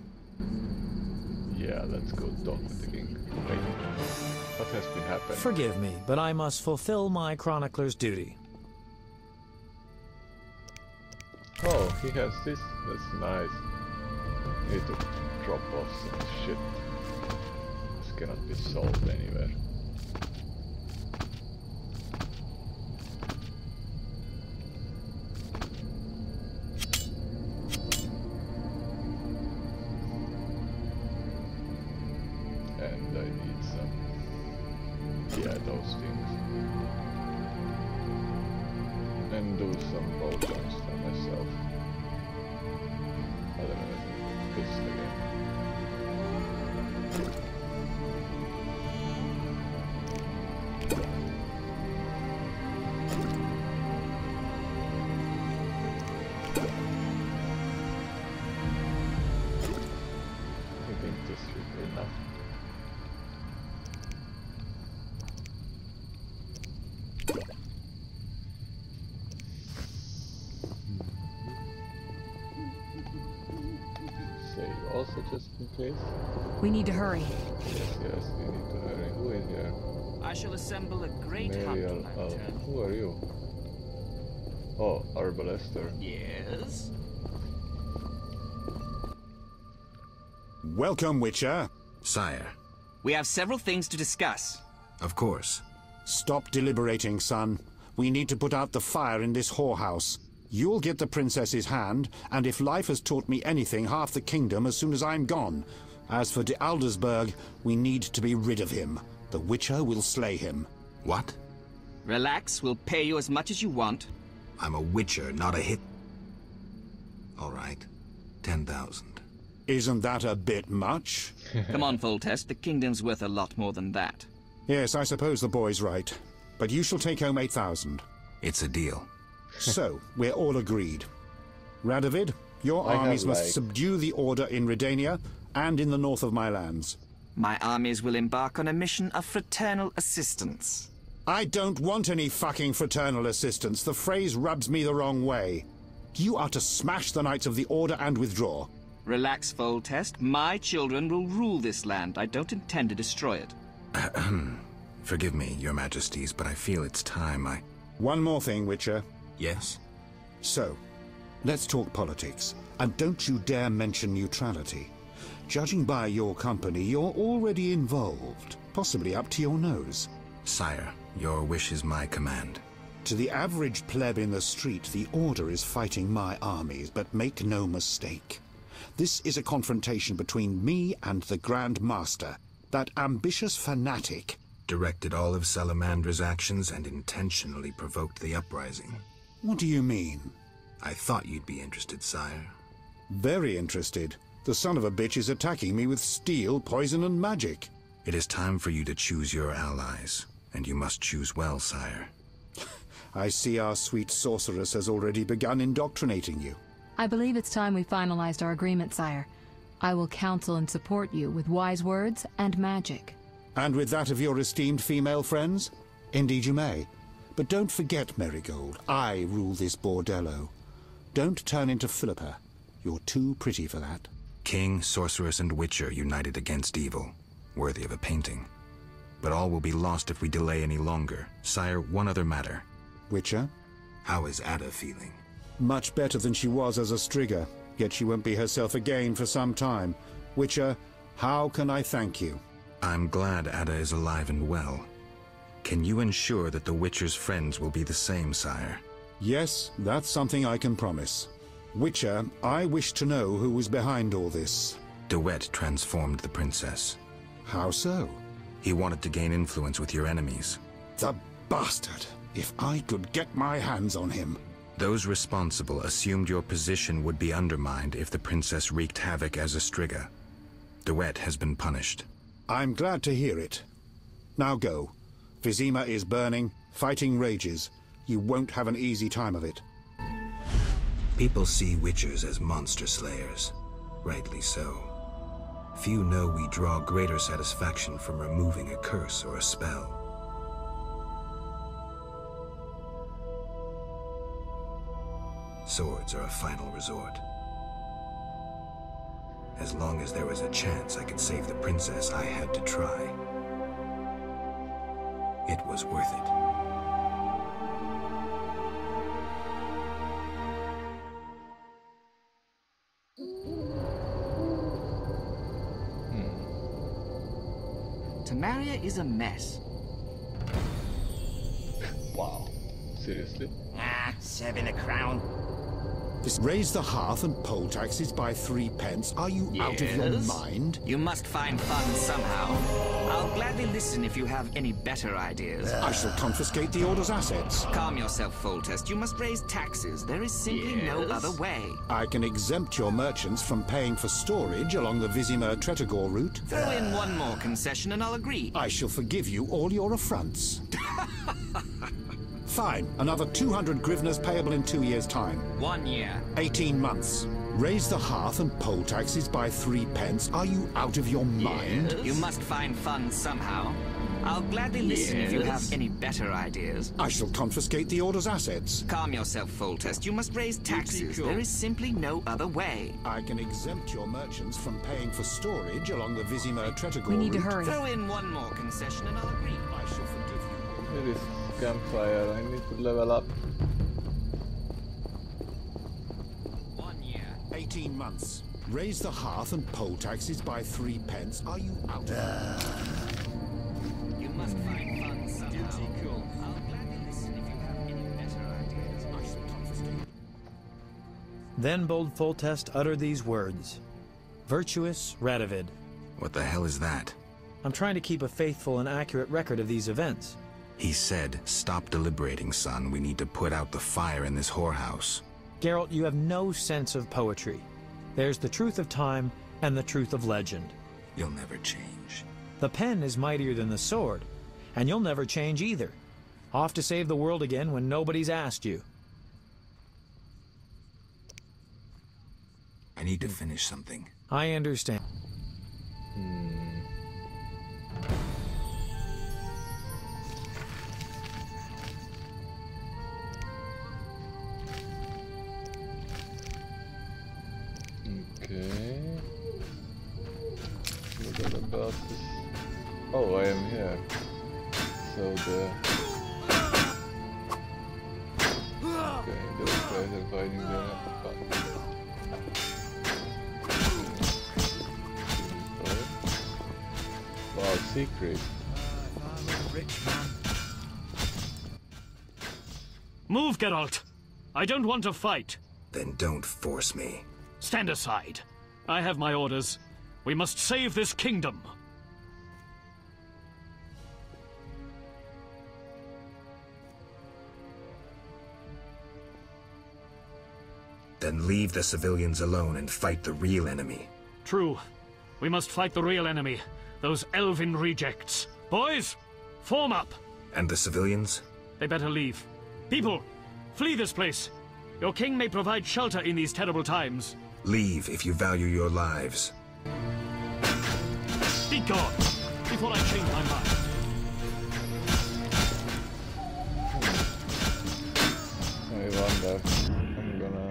Yeah, let's go talk with the king. Wait, what has been happening? Forgive me, but I must fulfill my chronicler's duty. Oh, he has this? That's nice. Need to drop off some shit. This cannot be sold anywhere. And I need some... yeah, those things. And do some potions for myself. I don't know, this again. I think this should be enough. Save also just in case. We need to hurry. Yes, we need to hurry. Who is here? I shall assemble a great Mariel, hunt. who are you? Oh, Arbalester. Yes? Welcome, Witcher. Sire. We have several things to discuss. Of course. Stop deliberating, son. We need to put out the fire in this whorehouse. You'll get the princess's hand, and if life has taught me anything, half the kingdom as soon as I'm gone. As for de Aldersberg, we need to be rid of him. The Witcher will slay him. What? Relax, we'll pay you as much as you want. I'm a Witcher, not a hit. All right. 10,000. Isn't that a bit much? Come on, Foltest, the kingdom's worth a lot more than that. Yes, I suppose the boy's right. But you shall take home 8,000. It's a deal. So, we're all agreed. Radovid, your armies must subdue the Order in Redania and in the north of my lands. My armies will embark on a mission of fraternal assistance. I don't want any fucking fraternal assistance. The phrase rubs me the wrong way. You are to smash the Knights of the Order and withdraw. Relax, Foltest. My children will rule this land. I don't intend to destroy it. Forgive me, your majesties, but I feel it's time I... One more thing, Witcher. Yes? So, let's talk politics. And don't you dare mention neutrality. Judging by your company, you're already involved. Possibly up to your nose. Sire, your wish is my command. To the average pleb in the street, the Order is fighting my armies, but make no mistake. This is a confrontation between me and the Grand Master, that ambitious fanatic. Directed all of Salamandra's actions and intentionally provoked the uprising. What do you mean? I thought you'd be interested, sire. Very interested. The son of a bitch is attacking me with steel, poison, and magic. It is time for you to choose your allies, and you must choose well, sire. I see our sweet sorceress has already begun indoctrinating you. I believe it's time we finalized our agreement, sire. I will counsel and support you with wise words and magic. And with that of your esteemed female friends? Indeed you may. But don't forget, Marigold, I rule this bordello. Don't turn into Philippa. You're too pretty for that. King, sorceress, and witcher united against evil. Worthy of a painting. But all will be lost if we delay any longer. Sire, one other matter. Witcher? How is Ada feeling? Much better than she was as a Striga, yet she won't be herself again for some time. Witcher, how can I thank you? I'm glad Ada is alive and well. Can you ensure that the Witcher's friends will be the same, sire? Yes, that's something I can promise. Witcher, I wish to know who was behind all this. De Wet transformed the princess. How so? He wanted to gain influence with your enemies. The bastard! If I could get my hands on him. Those responsible assumed your position would be undermined if the princess wreaked havoc as a Striga. De Wet has been punished. I'm glad to hear it. Now go. Vizima is burning, fighting rages. You won't have an easy time of it. People see witchers as monster slayers. Rightly so. Few know we draw greater satisfaction from removing a curse or a spell. Swords are a final resort. As long as there was a chance I could save the princess, I had to try. It was worth it. Tamaria is a mess. Wow. Seriously? Ah, serving a crown. Raise the hearth and poll taxes by 3 pence. Are you out of your mind? You must find fun somehow. I'll gladly listen if you have any better ideas. I shall confiscate the Order's assets. Calm yourself, Foltest. You must raise taxes. There is simply no other way. I can exempt your merchants from paying for storage along the Vizima-Tretogor route. Throw in one more concession and I'll agree. I shall forgive you all your affronts. Fine. Another 200 grivnas payable in 2 years' time. 1 year. 18 months. Raise the hearth and poll taxes by 3 pence. Are you out of your mind? You must find fun somehow. I'll gladly listen if you have any better ideas. I shall confiscate the Order's assets. Calm yourself, Foltest. You must raise taxes. There is simply no other way. I can exempt your merchants from paying for storage along the Vizima-Tretogor route. We need to hurry. Throw in one more concession and I'll agree. I shall forgive you. It is campfire. I need to level up. 1 year. 18 months. Raise the hearth and poll taxes by 3 pence. Are you out of You must find fun somehow. I'll gladly listen if you have any better ideas. I shall confiscate. Then bold Foltest uttered these words. Virtuous Radovid. What the hell is that? I'm trying to keep a faithful and accurate record of these events. He said, "Stop deliberating, son. We need to put out the fire in this whorehouse." Geralt, you have no sense of poetry. There's the truth of time and the truth of legend. You'll never change. The pen is mightier than the sword, and you'll never change either. Off to save the world again when nobody's asked you. I need to finish something. I understand. Okay. What about this? Oh, I am here. So the... Okay, those guys are fighting there. Wow, secret. Move, Geralt! I don't want to fight. Then don't force me. Stand aside. I have my orders. We must save this kingdom. Then leave the civilians alone and fight the real enemy. True. We must fight the real enemy. Those elven rejects. Boys, form up! And the civilians? They better leave. People, flee this place. Your king may provide shelter in these terrible times. Leave if you value your lives. Be gone, before I change my mind. I wonder. I'm gonna...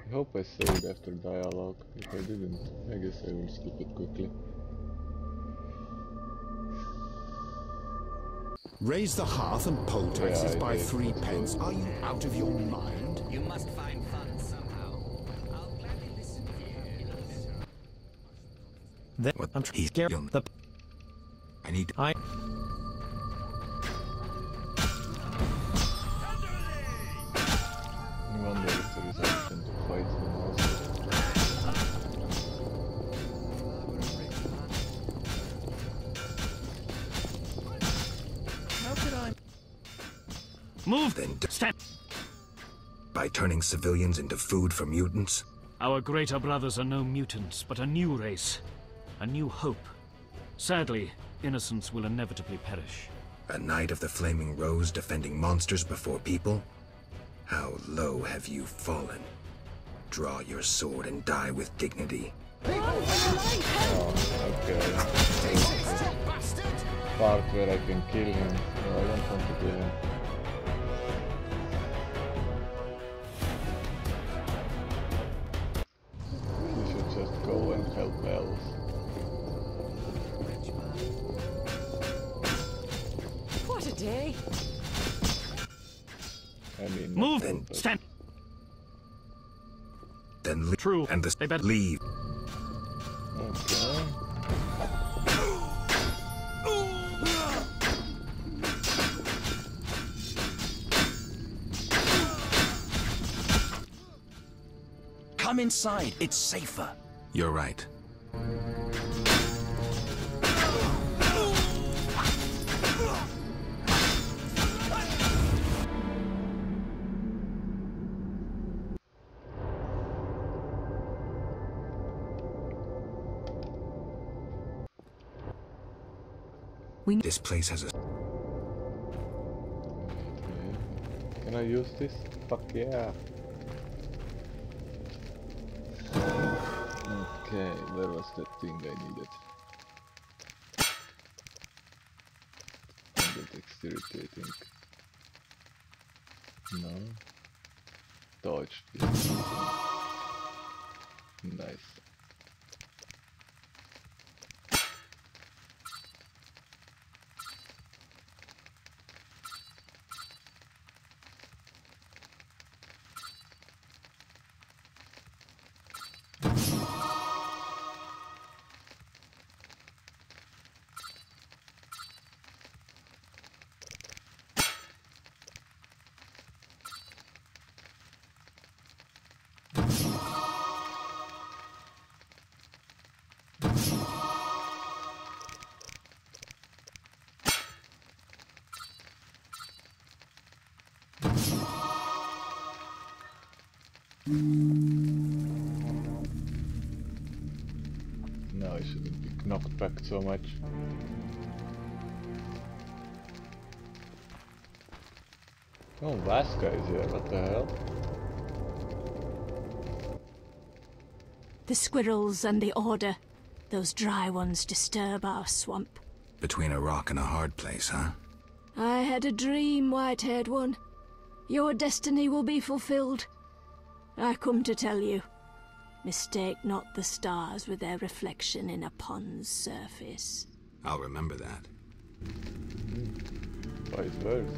I hope I saved after dialogue. If I didn't, I guess I will skip it quickly. Raise the hearth and poll taxes by 3 pence. Are you out of your mind? You must find funds somehow. I'll gladly listen to you. I'm scared. I need. I wonder if there is option to fight him also. How could I? Move! Then Stand! By turning civilians into food for mutants? Our greater brothers are no mutants, but a new race. A new hope. Sadly, innocence will inevitably perish. A Knight of the Flaming Rose defending monsters before people? How low have you fallen? Draw your sword and die with dignity. Oh, okay. Part where I can kill him. No, I don't want to kill him. He should just go and help else. What a day! I mean, move! Then Stand! Then leave. True. And the leave. Okay. Come inside, it's safer. You're right. This place has a... Can I use this? Fuck yeah. Okay, where was that thing I needed? The dexterity, I think. No. Dodge. Nice. No, I shouldn't be knocked back so much. Oh, Vasca is here, what the hell? The squirrels and the Order. Those dry ones disturb our swamp. Between a rock and a hard place, huh? I had a dream, white-haired one. Your destiny will be fulfilled. I come to tell you. Mistake not the stars with their reflection in a pond's surface. I'll remember that. Wise words.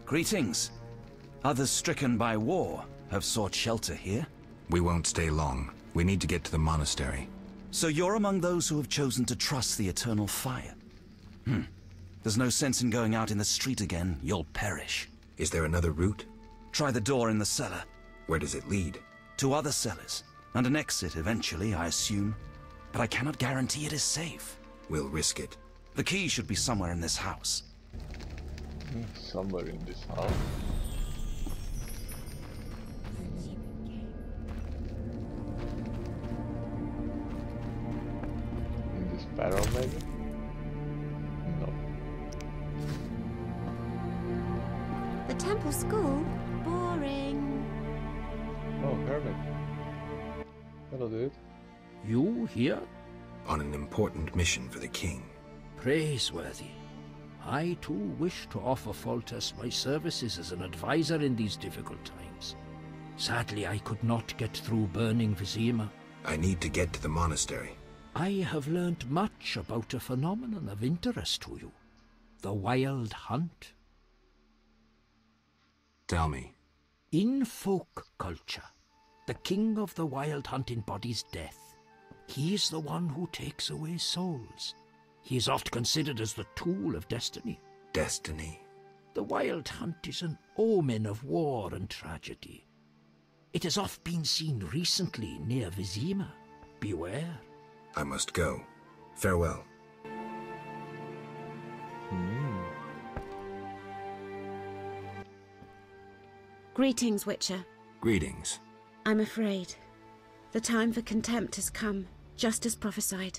Greetings. Others stricken by war have sought shelter here. We won't stay long. We need to get to the monastery. So you're among those who have chosen to trust the eternal fire? There's no sense in going out in the street again. You'll perish. Is there another route? Try the door in the cellar. Where does it lead? To other cellars. And an exit eventually, I assume. but I cannot guarantee it is safe. We'll risk it. The key should be somewhere in this house. Somewhere in this house. In this barrel, maybe? No. The temple school? Boring. Oh, Hermit. Hello, dude. You here? On an important mission for the king. Praiseworthy. I too wish to offer Foltest my services as an advisor in these difficult times. Sadly, I could not get through burning Vizima. I need to get to the monastery. I have learned much about a phenomenon of interest to you. The Wild Hunt. Tell me. In folk culture, the king of the Wild Hunt embodies death. He is the one who takes away souls. He is oft considered as the tool of destiny. Destiny? The Wild Hunt is an omen of war and tragedy. It has oft been seen recently near Vizima. Beware. I must go. Farewell. Greetings, Witcher. Greetings. I'm afraid. The time for contempt has come, just as prophesied.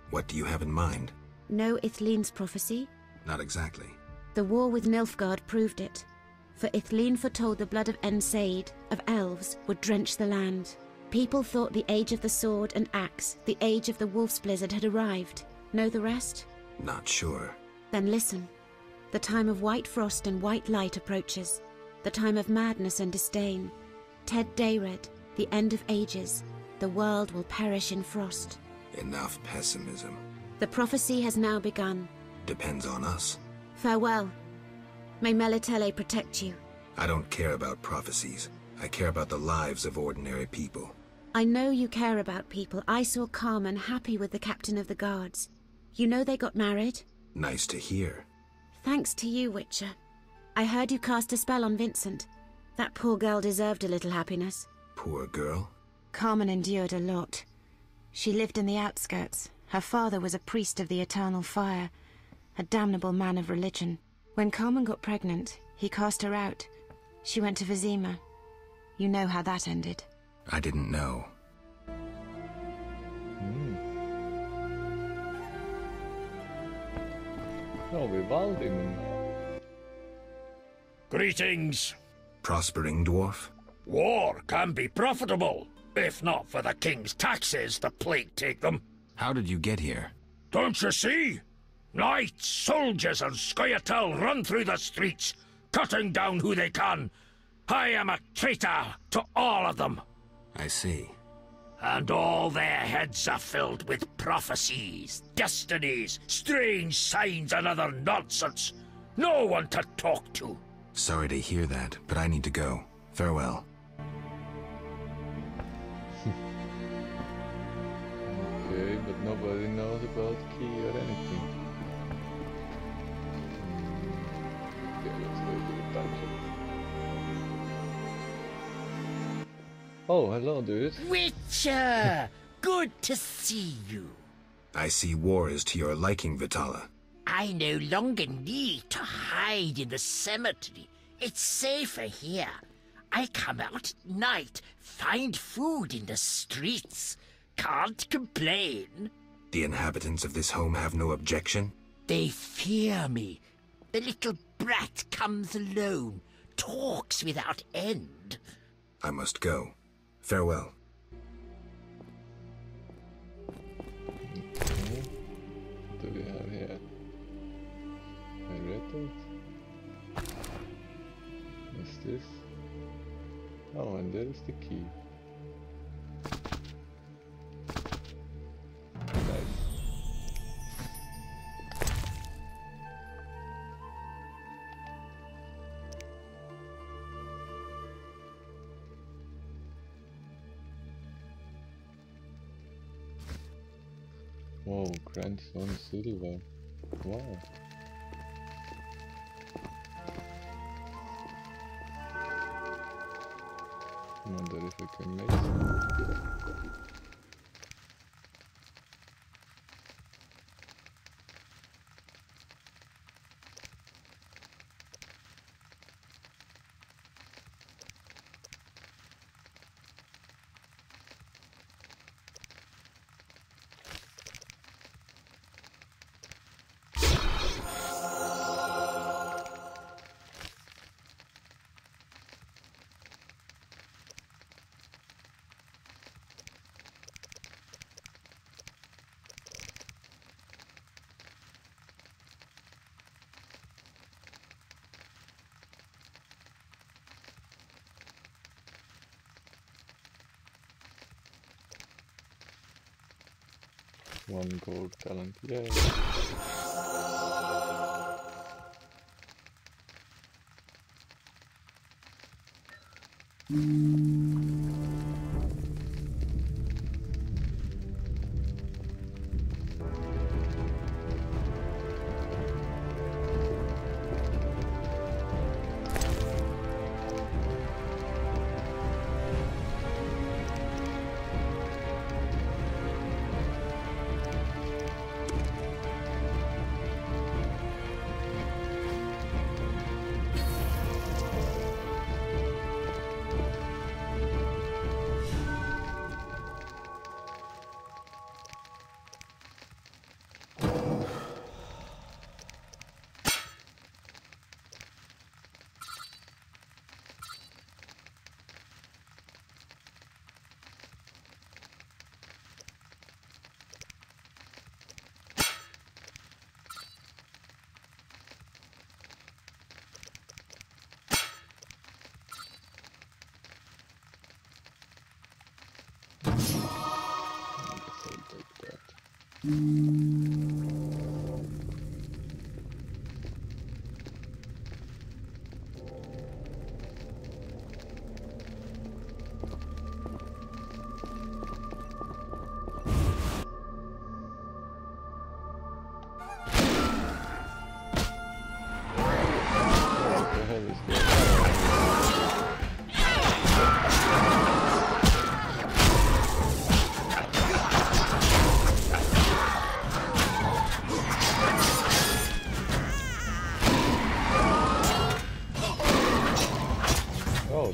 What do you have in mind? Know Ithlinne's prophecy? Not exactly. The war with Nilfgaard proved it. For Ithlinne foretold the blood of Ensaid, of elves, would drench the land. People thought the age of the sword and axe, the age of the wolf's blizzard had arrived. Know the rest? Not sure. Then listen. The time of white frost and white light approaches. The time of madness and disdain. Ted Dayred, the end of ages. The world will perish in frost. Enough pessimism. The prophecy has now begun. Depends on us. Farewell. May Melitele protect you. I don't care about prophecies. I care about the lives of ordinary people. I know you care about people. I saw Carmen happy with the captain of the guards. You know they got married? Nice to hear. Thanks to you, Witcher. I heard you cast a spell on Vincent. That poor girl deserved a little happiness. Poor girl? Carmen endured a lot. She lived in the outskirts. Her father was a priest of the Eternal Fire, a damnable man of religion. When Carmen got pregnant, he cast her out. She went to Vizima. You know how that ended. I didn't know. No, Vivaldi. Greetings. Prospering dwarf? War can be profitable. If not for the king's taxes, the plague take them. How did you get here? Don't you see? Knights, soldiers, and Scoia'tael run through the streets, cutting down who they can. I am a traitor to all of them. I see. And all their heads are filled with prophecies, destinies, strange signs, and other nonsense. No one to talk to. Sorry to hear that, but I need to go. Farewell. Okay, but nobody knows about key or anything. Okay, let's go to the dungeon. Oh, hello, dude. Witcher! Good to see you. I see war is to your liking, Vitala. I no longer need to hide in the cemetery. It's safer here. I come out at night, find food in the streets. Can't complain. The inhabitants of this home have no objection? They fear me. The little brat comes alone, talks without end. I must go. Farewell. Okay. What do we have here? I read it. What's this? Oh, and there is the key. Nice. Whoa, grandson Silva. Wow. wonder if I can make some. One gold talent, yay!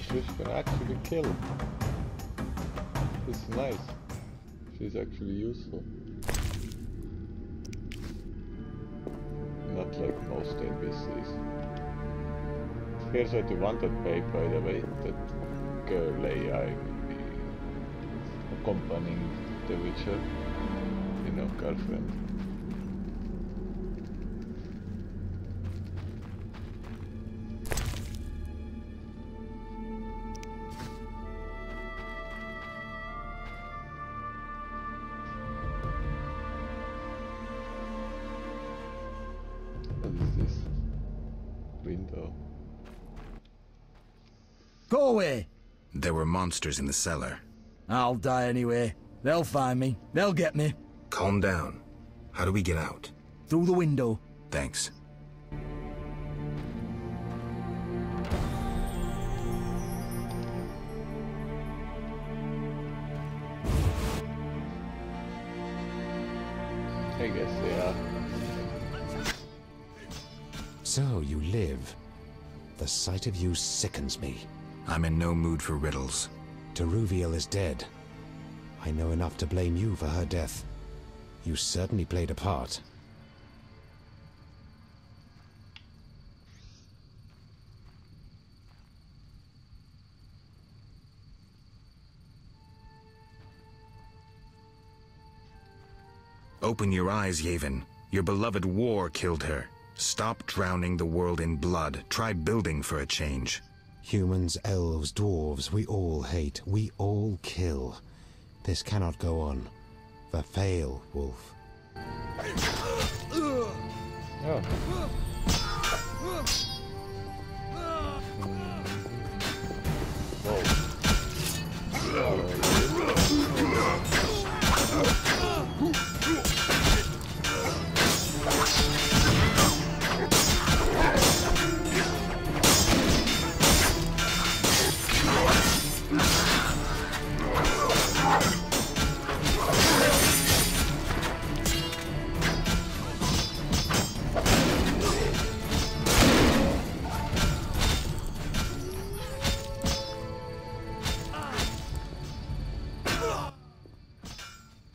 Trish can actually kill. This is nice. She's actually useful. Not like most NPCs. Here's what you want that pay, by the way. That girl AI will be accompanying the Witcher. You know, girlfriend. Go away! There were monsters in the cellar. I'll die anyway. They'll find me. They'll get me. Calm down. How do we get out? Through the window. Thanks. I guess they are. So you live. The sight of you sickens me. I'm in no mood for riddles. Teruviel is dead. I know enough to blame you for her death. You certainly played a part. Open your eyes, Yavin. Your beloved war killed her. Stop drowning the world in blood. Try building for a change. Humans, elves, dwarves, we all hate. We all kill. This cannot go on. Verfail, Wolf. Oh.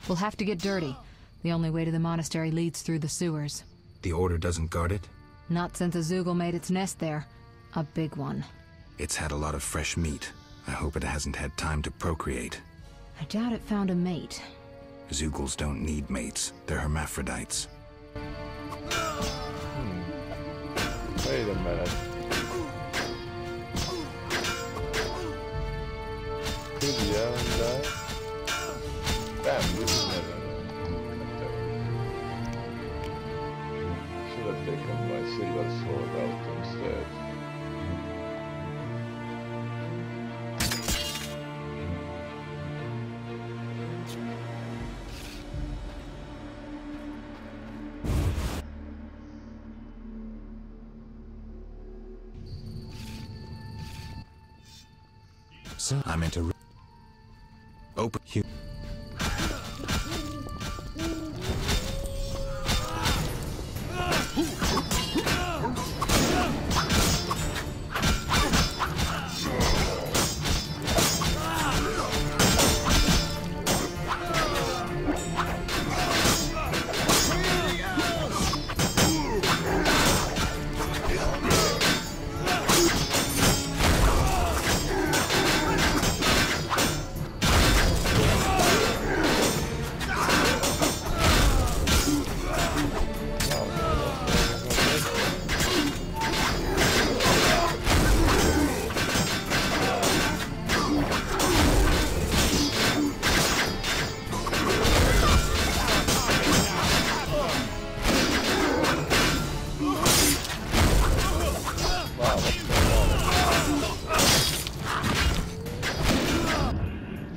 We'll have to get dirty. The only way to the monastery leads through the sewers. The Order doesn't guard it? Not since a Zeugl made its nest there. A big one. It's had a lot of fresh meat. I hope it hasn't had time to procreate. I doubt it found a mate. Zeugls don't need mates. They're hermaphrodites. Wait a minute. Damn, this is never. Should have taken my silver sword out instead. So I'm into open you.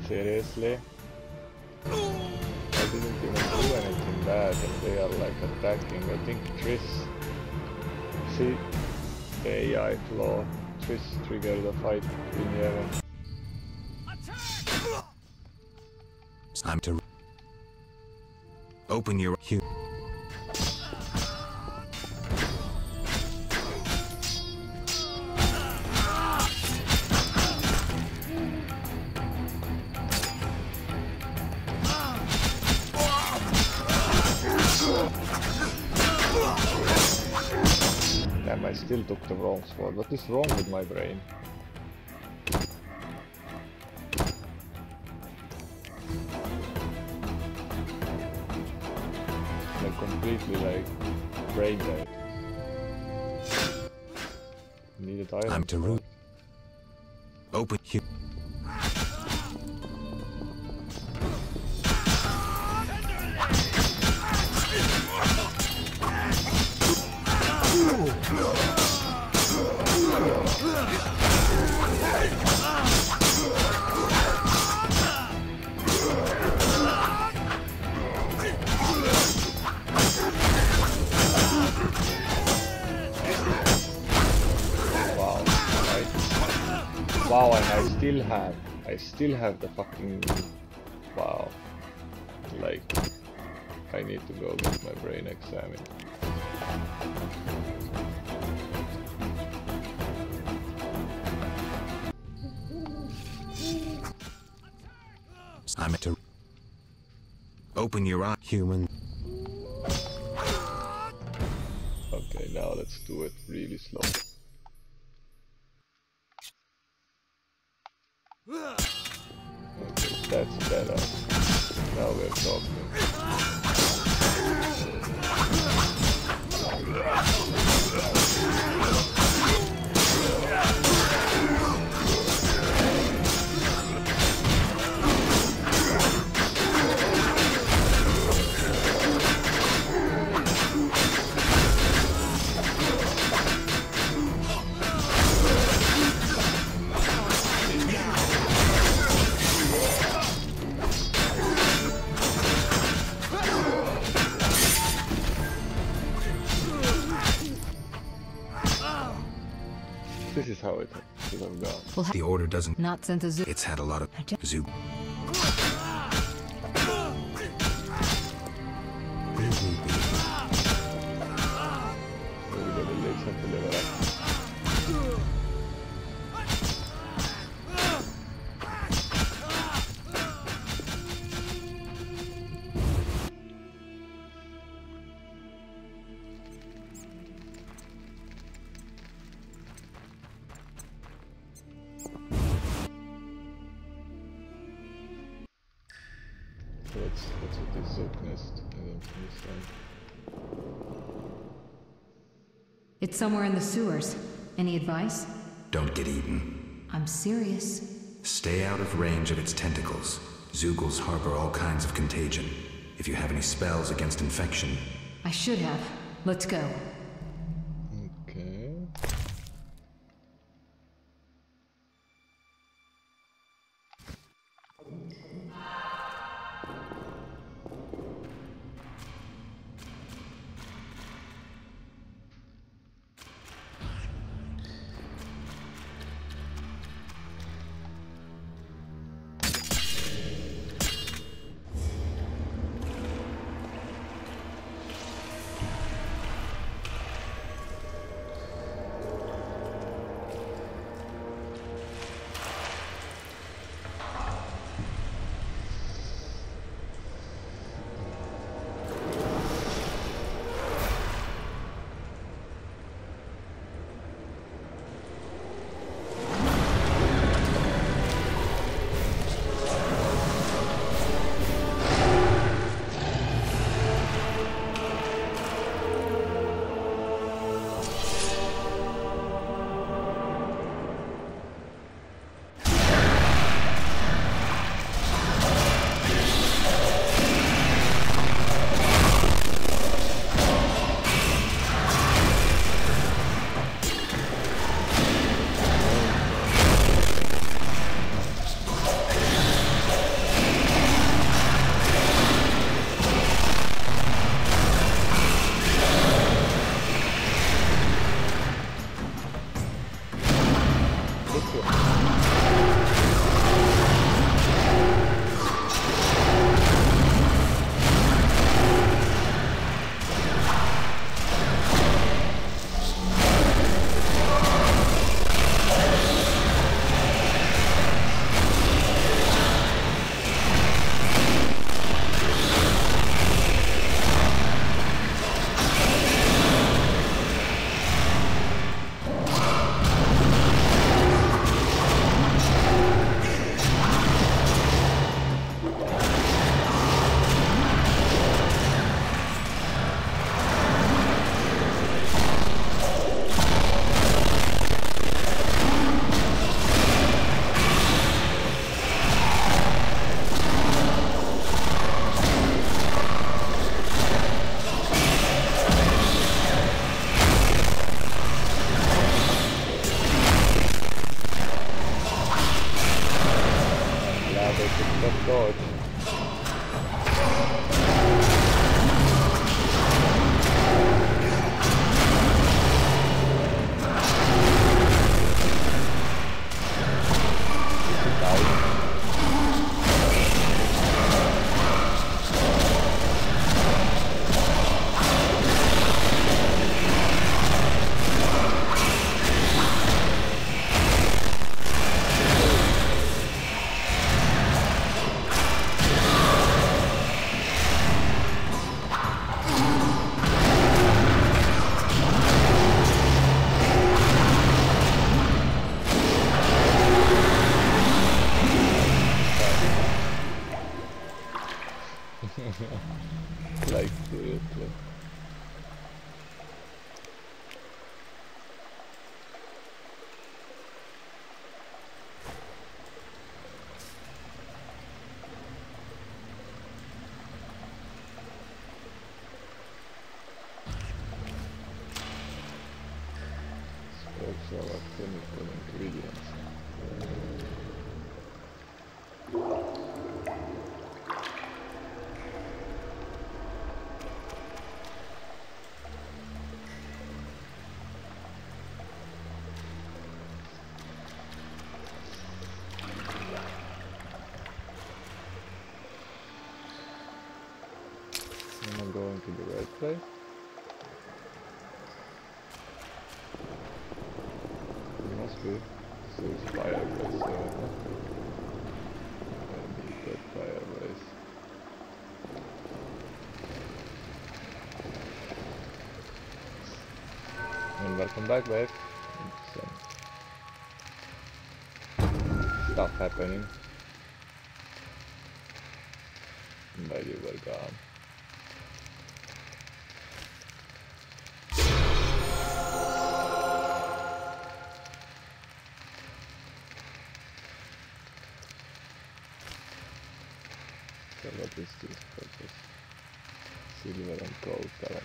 Seriously? I didn't even do anything bad and they are like attacking. I think Triss... See? The AI flaw. Triss triggered the fight in Yevon. I'm to open your queue. Damn, I still took the wrong sword. What is wrong with my brain? Like completely like brain dead. Needed iron. I'm to root. Open queue. Wow, and I still have the fucking, wow, like, I need to go get my brain examined. I'm to open your eye, human. Okay, now let's do it really slow. Okay, that's better. Now we're talking. This is how it should have gone. Well, the Order doesn't. Not since a Zeugl. It's had a lot of Zeugl. What's with this oak nest? I don't understand. It's somewhere in the sewers. Any advice? Don't get eaten. I'm serious. Stay out of range of its tentacles. Zeugles harbor all kinds of contagion. If you have any spells against infection... I should have. Let's go. Okay. Like, seriously. Special chemical ingredients. Am I going to the right place? It must be. So it's fireways, so I need that fireways. And welcome back, babe. Some stuff happening. But you were gone. So what is this purpose? Silver and gold talent.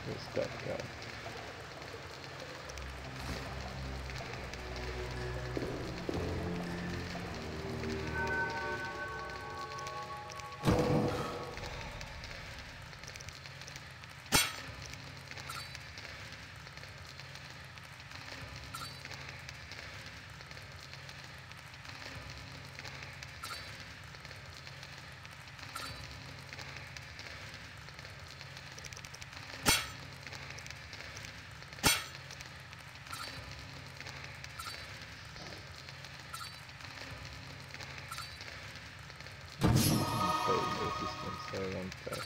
Who's that guy? Resistance, I want that.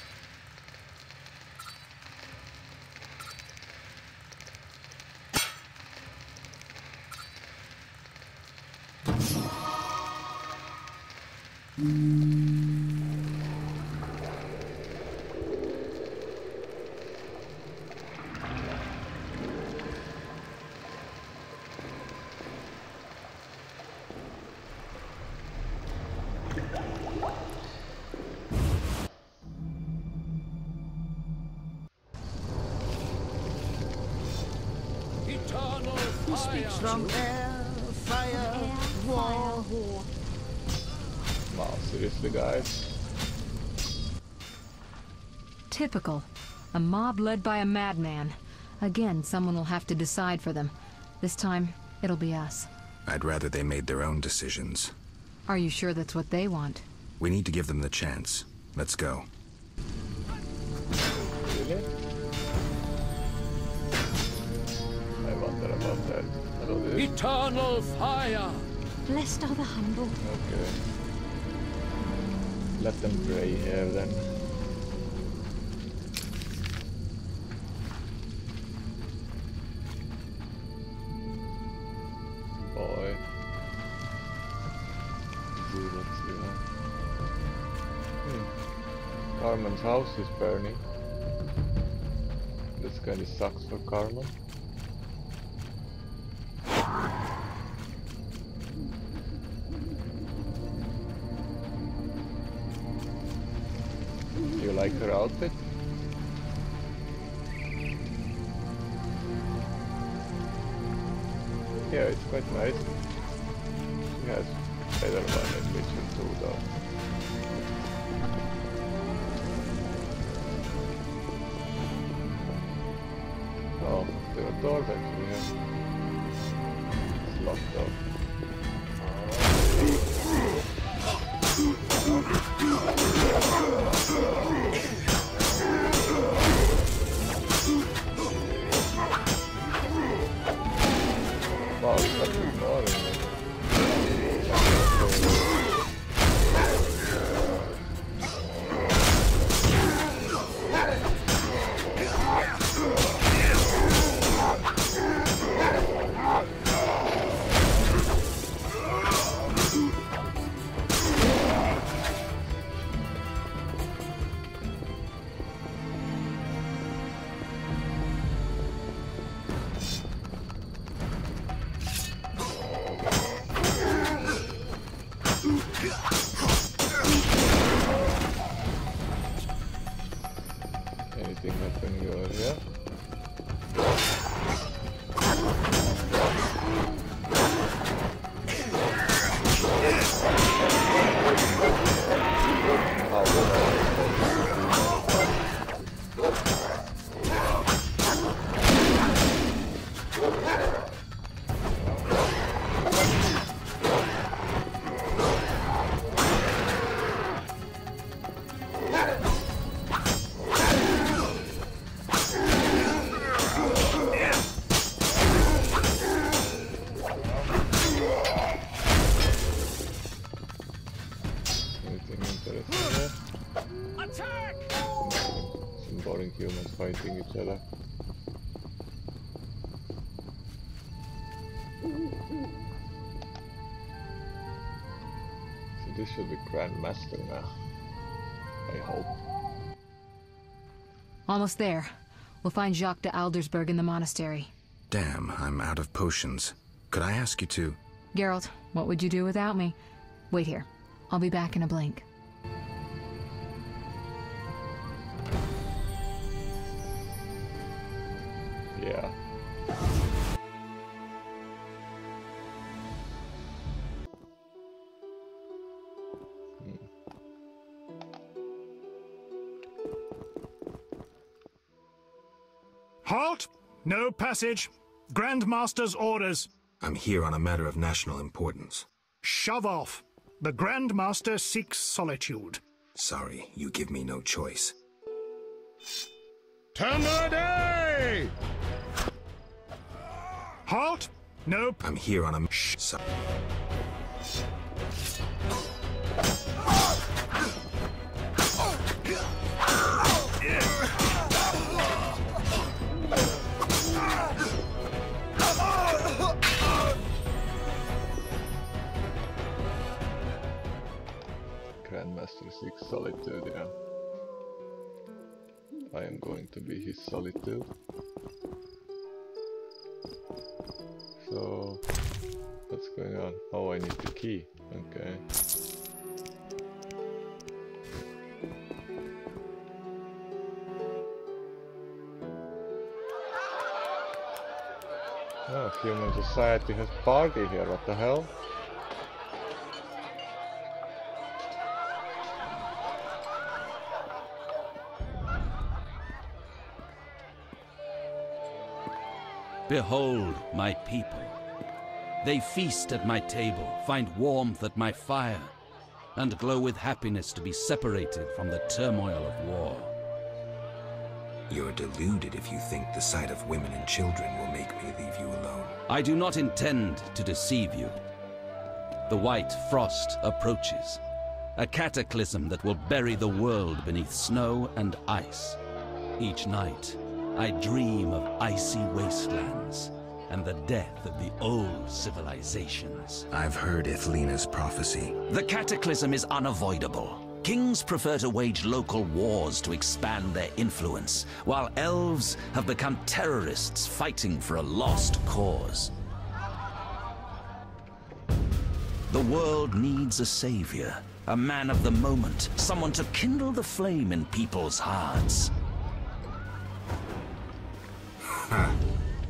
He speaks from air, fire, war. Wow, seriously, guys? Typical. A mob led by a madman. Again, someone will have to decide for them. This time, it'll be us. I'd rather they made their own decisions. Are you sure that's what they want? We need to give them the chance. Let's go. Really? I wonder about that. Hello, dude. Eternal fire! Blessed are the humble. Okay. Let them pray here then. Boy. Carmen's house is burning. This kinda sucks for Carmen. Do you like her outfit? Yeah, it's quite nice. She has better one in Witcher 2 though. Oh, there are doors actually here. It's locked up. Wow, it's such a door in there. Anything happening over here? fighting each other. So this should be Grandmaster now. I hope. Almost there. We'll find Jacques de Aldersberg in the monastery. Damn, I'm out of potions. Could I ask you to... Geralt, what would you do without me? Wait here. I'll be back in a blink. Yeah. Halt! No passage. Grandmaster's orders. I'm here on a matter of national importance. Shove off. The Grandmaster seeks solitude. Sorry, you give me no choice. Temerde! Halt! No. I'm here on a... Grandmaster seeks solitude, yeah. I am going to be his solitude. So, what's going on? Oh, I need the key. Okay. Oh, human society has party here, what the hell? Behold my people. They feast at my table, find warmth at my fire, and glow with happiness to be separated from the turmoil of war. You're deluded if you think the sight of women and children will make me leave you alone. I do not intend to deceive you. The white frost approaches, a cataclysm that will bury the world beneath snow and ice. Each night, I dream of icy wastelands and the death of the old civilizations. I've heard Ithlina's prophecy. The cataclysm is unavoidable. Kings prefer to wage local wars to expand their influence, while elves have become terrorists fighting for a lost cause. The world needs a savior, a man of the moment, someone to kindle the flame in people's hearts.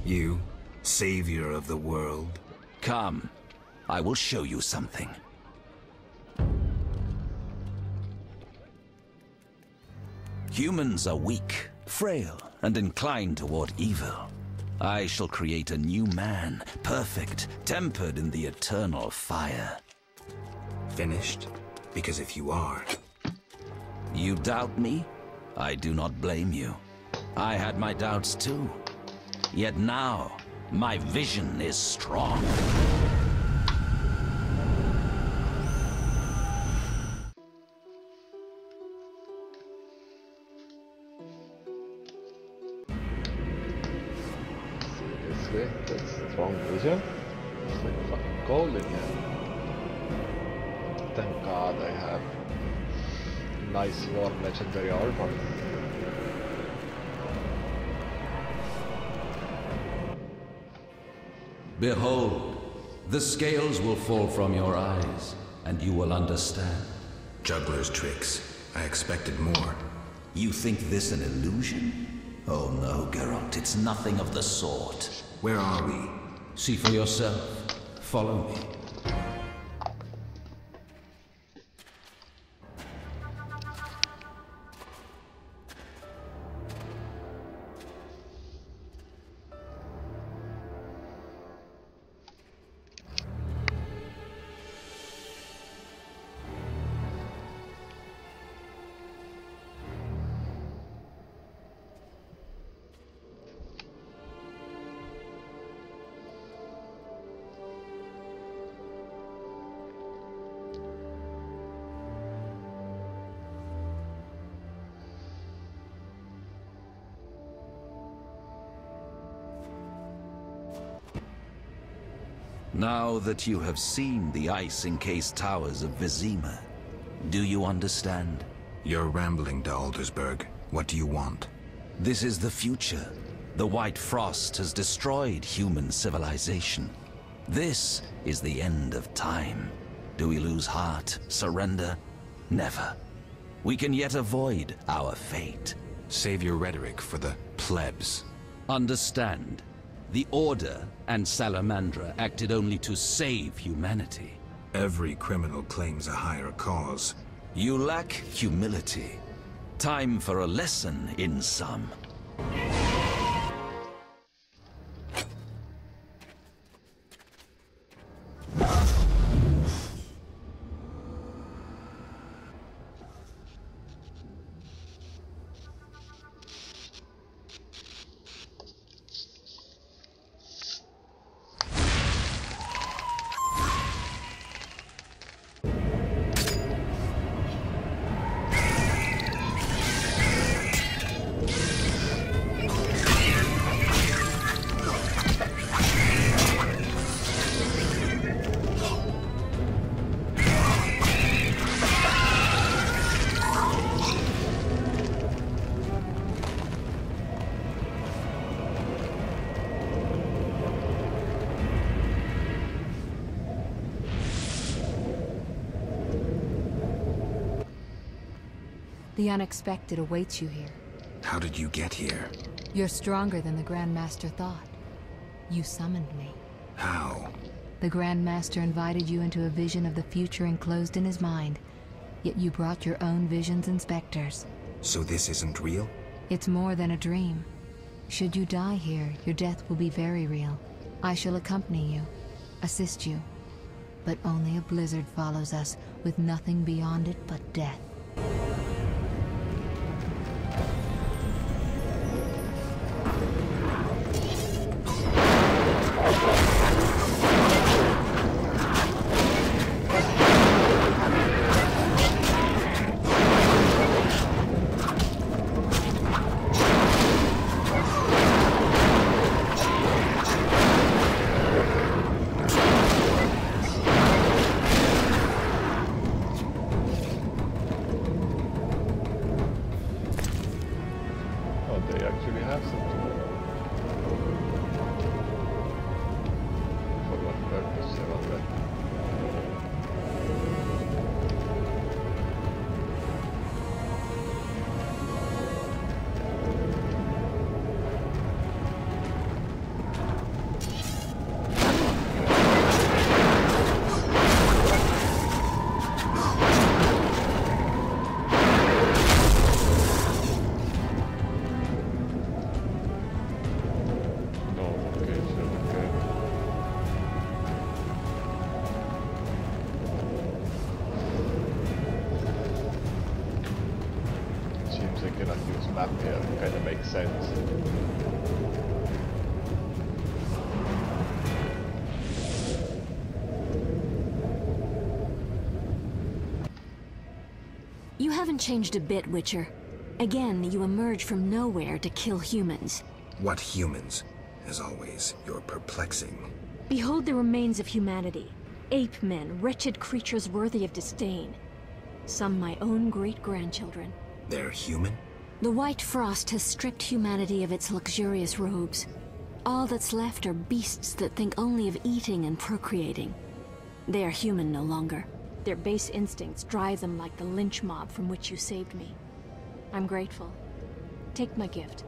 You, savior of the world? Come, I will show you something. Humans are weak, frail, and inclined toward evil. I shall create a new man, perfect, tempered in the eternal fire. Finished? Because if you are... You doubt me? I do not blame you. I had my doubts too. Yet now, my vision is strong. Seriously? That's strong vision? It's like fucking cold in here. Thank God I have nice warm legendary armor. Behold, the scales will fall from your eyes, and you will understand. Juggler's tricks. I expected more. You think this an illusion? Oh no, Geralt, it's nothing of the sort. Where are we? See for yourself. Follow me. Now that you have seen the ice-encased towers of Vizima, do you understand? You're rambling to Aldersburg. What do you want? This is the future. The White Frost has destroyed human civilization. This is the end of time. Do we lose heart, surrender? Never. We can yet avoid our fate. Save your rhetoric for the plebs. Understand, the Order and Salamandra acted only to save humanity. Every criminal claims a higher cause. You lack humility. Time for a lesson in some. The unexpected awaits you here. How did you get here? You're stronger than the Grandmaster thought. You summoned me. How? The Grandmaster invited you into a vision of the future enclosed in his mind, yet you brought your own visions and specters. So this isn't real? It's more than a dream. Should you die here, your death will be very real. I shall accompany you, assist you. But only a blizzard follows us, with nothing beyond it but death. You haven't changed a bit, Witcher. Again, you emerge from nowhere to kill humans. What humans? As always, you're perplexing. Behold the remains of humanity. Ape men, wretched creatures worthy of disdain. Some my own great-grandchildren. They're human? The White Frost has stripped humanity of its luxurious robes. All that's left are beasts that think only of eating and procreating. They are human no longer. Their base instincts drive them like the lynch mob from which you saved me. I'm grateful. Take my gift.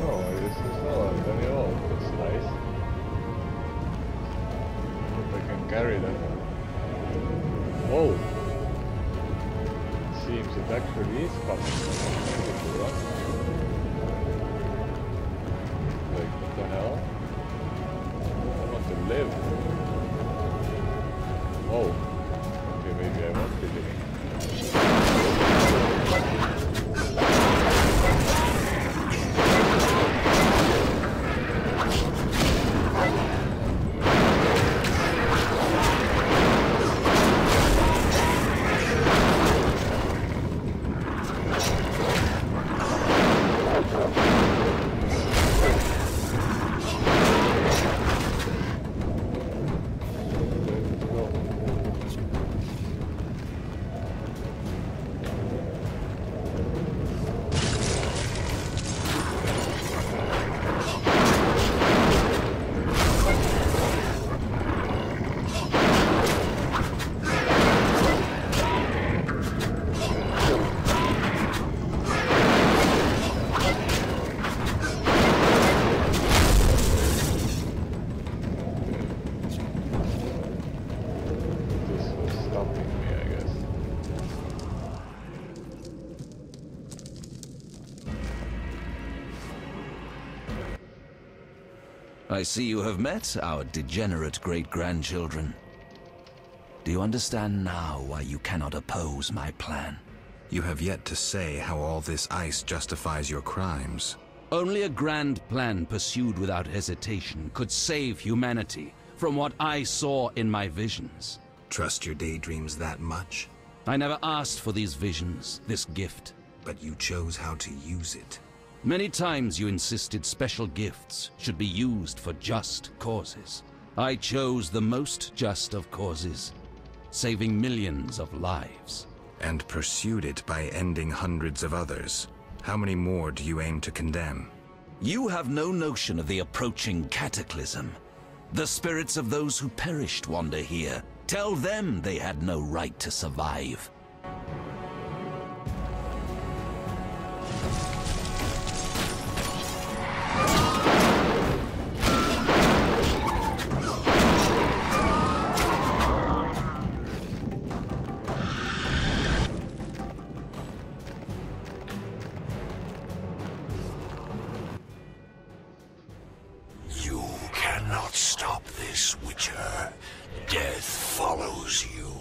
Oh, this is very old. That's nice. Hope I can carry that. Oh! It seems it actually is coming. Like, what the hell? I want to live. Oh. Okay, maybe I won't be living. I see you have met our degenerate great-grandchildren. Do you understand now why you cannot oppose my plan? You have yet to say how all this ice justifies your crimes. Only a grand plan pursued without hesitation could save humanity from what I saw in my visions. Trust your daydreams that much? I never asked for these visions, this gift. But you chose how to use it. Many times you insisted special gifts should be used for just causes. I chose the most just of causes, saving millions of lives. And pursued it by ending hundreds of others. How many more do you aim to condemn? You have no notion of the approaching cataclysm. The spirits of those who perished wander here. Tell them they had no right to survive. You cannot stop this, Witcher. Death follows you.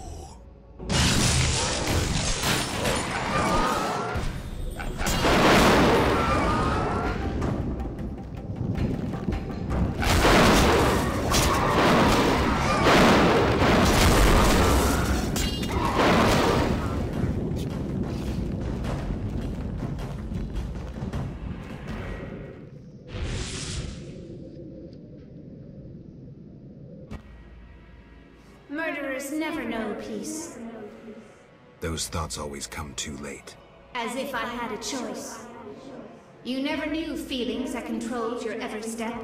Murderers never know peace. Those thoughts always come too late. As if I had a choice. You never knew feelings that controlled your every step.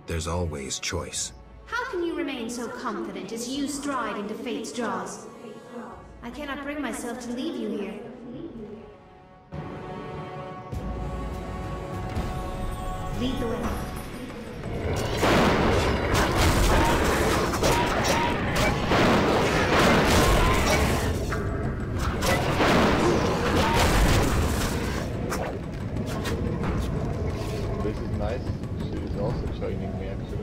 There's always choice. How can you remain so confident as you stride into fate's jaws? I cannot bring myself to leave you here. Lead the way. This is nice. She's also joining me actually.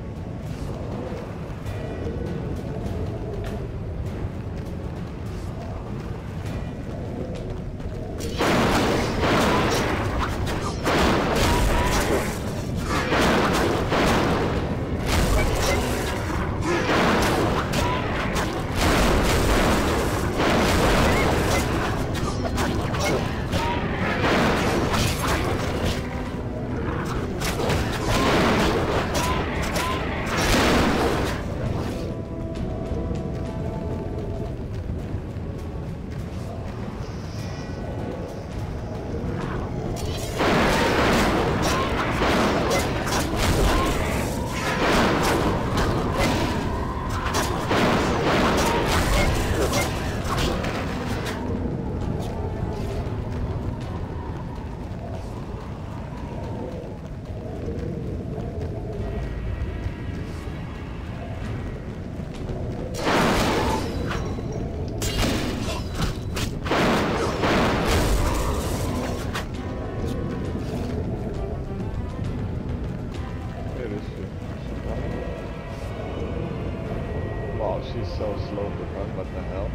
Wow, she's so slow to run, what the hell?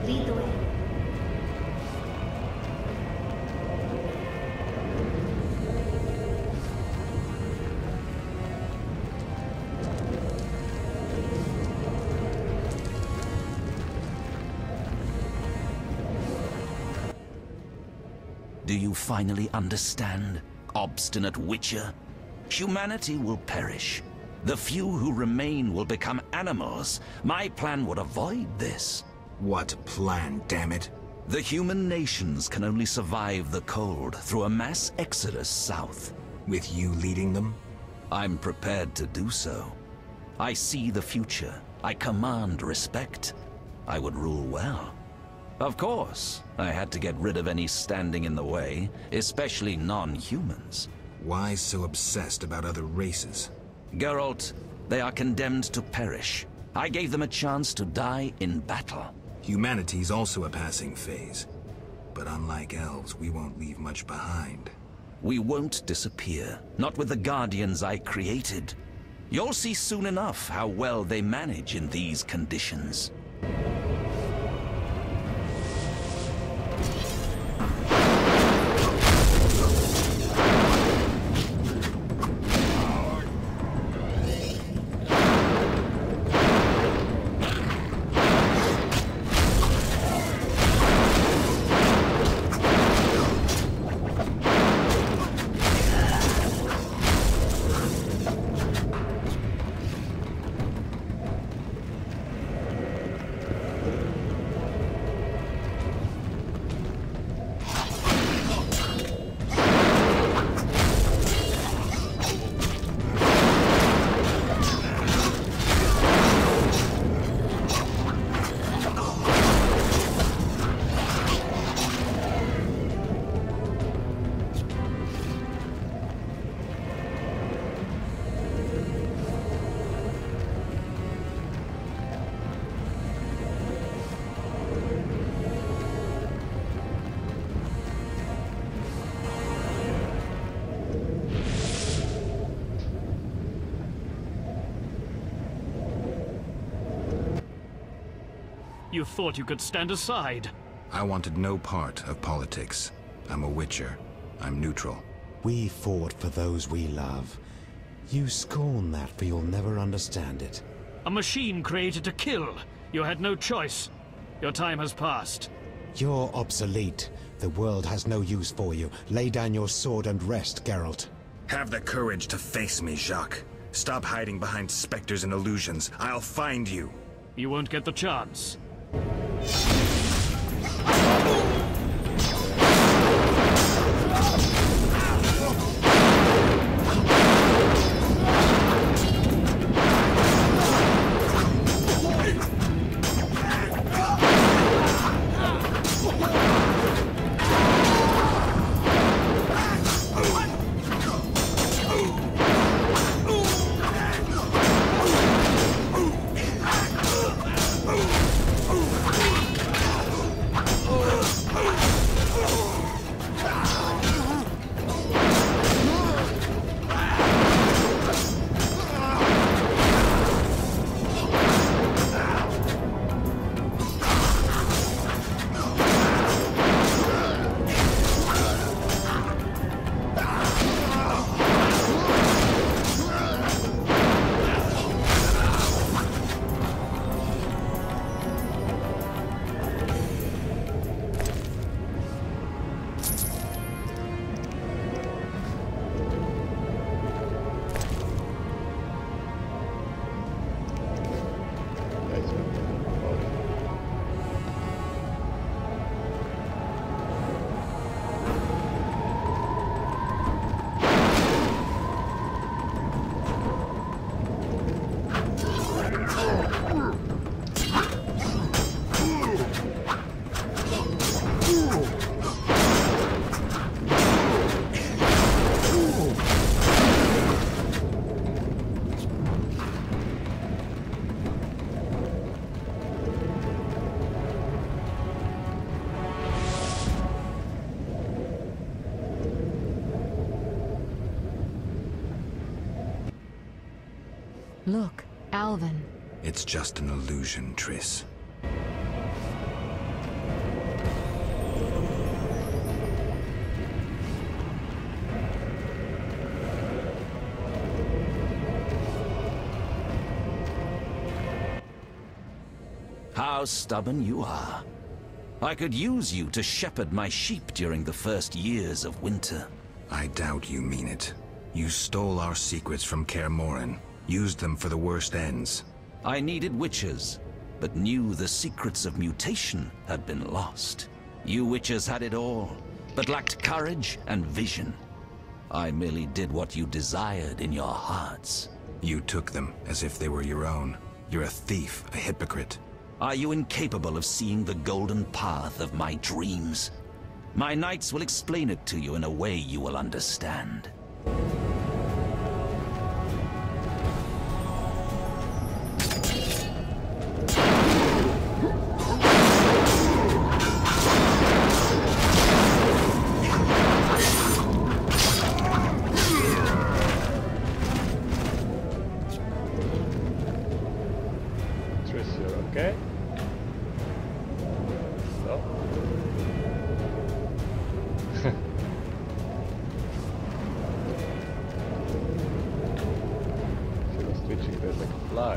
Lead the way. Do you finally understand, obstinate Witcher? Humanity will perish. The few who remain will become animals. My plan would avoid this. What plan, damn it? The human nations can only survive the cold through a mass exodus south. With you leading them? I'm prepared to do so. I see the future. I command respect. I would rule well. Of course, I had to get rid of any standing in the way, especially non-humans. Why so obsessed about other races? Geralt, they are condemned to perish. I gave them a chance to die in battle. Humanity's also a passing phase. But unlike elves, we won't leave much behind. We won't disappear. Not with the Guardians I created. You'll see soon enough how well they manage in these conditions. You thought you could stand aside. I wanted no part of politics. I'm a Witcher. I'm neutral. We fought for those we love. You scorn that, for you'll never understand it. A machine created to kill. You had no choice. Your time has passed. You're obsolete. The world has no use for you. Lay down your sword and rest, Geralt. Have the courage to face me, Jacques. Stop hiding behind specters and illusions. I'll find you. You won't get the chance. Look, Alvin. It's just an illusion, Triss. How stubborn you are. I could use you to shepherd my sheep during the first years of winter. I doubt you mean it. You stole our secrets from Kaer Morhen. Used them for the worst ends. I needed witches, but knew the secrets of mutation had been lost. You witches had it all, but lacked courage and vision. I merely did what you desired in your hearts. You took them as if they were your own. You're a thief, a hypocrite. Are you incapable of seeing the golden path of my dreams? My knights will explain it to you in a way you will understand. Okay. So. She was twitching there like a fly.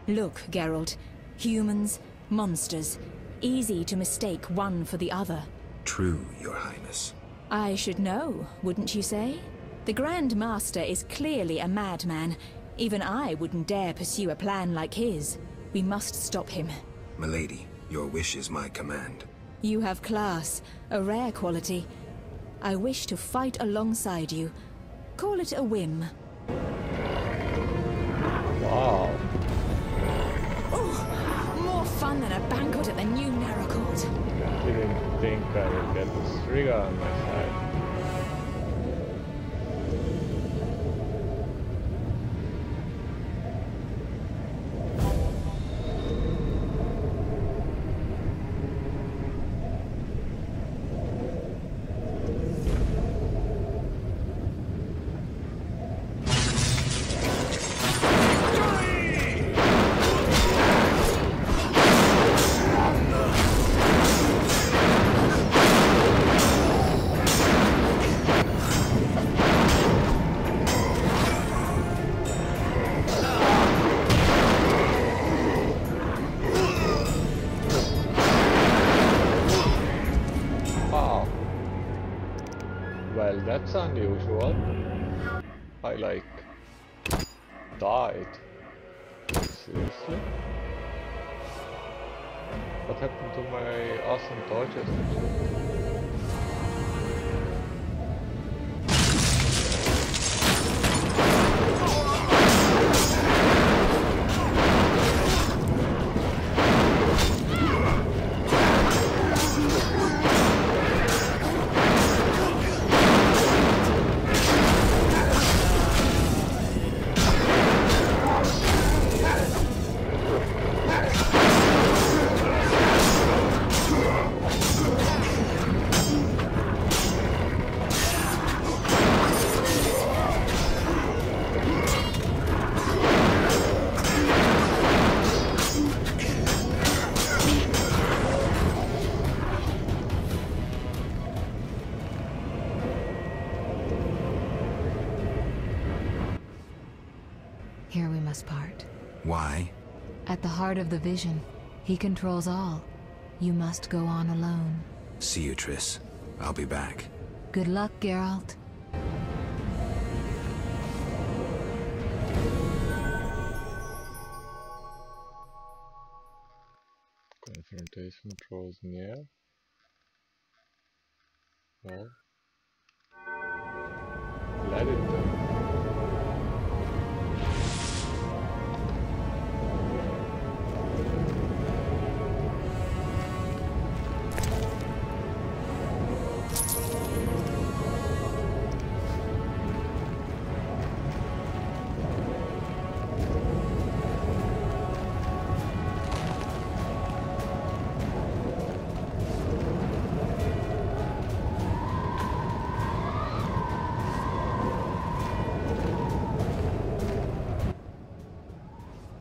Look, Geralt. Humans, monsters. Easy to mistake one for the other. True, Your Highness. I should know, wouldn't you say? The Grand Master is clearly a madman. Even I wouldn't dare pursue a plan like his. We must stop him. Milady, your wish is my command. You have class, a rare quality. I wish to fight alongside you. Call it a whim. Wow. Oh, more fun than a banquet at the new Naracourt. Didn't think I would get this trigger on my side. Well, that's unusual. I like died. Seriously? What happened to my awesome torches? Here we must part. Why? At the heart of the vision, he controls all. You must go on alone. See you, Triss. I'll be back. Good luck, Geralt. Confrontation draws near. Well, let it go.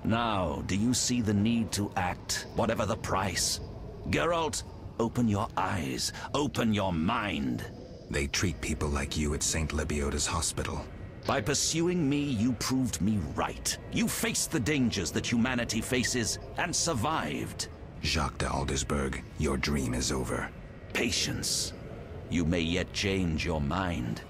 Now, do you see the need to act, whatever the price? Geralt, open your eyes, open your mind. They treat people like you at St. Lebioda's hospital. By pursuing me, you proved me right. You faced the dangers that humanity faces, and survived. Jacques de Aldersberg, your dream is over. Patience. You may yet change your mind.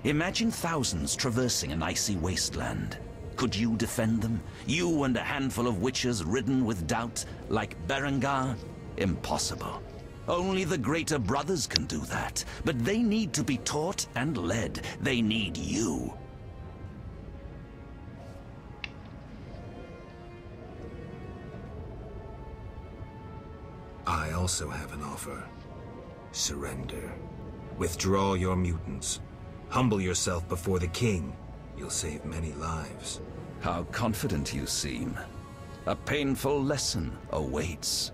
Imagine thousands traversing an icy wasteland. Could you defend them? You and a handful of witches ridden with doubt, like Berengar? Impossible. Only the Greater Brothers can do that. But they need to be taught and led. They need you. I also have an offer. Surrender. Withdraw your mutants. Humble yourself before the king. You'll save many lives. How confident you seem. A painful lesson awaits.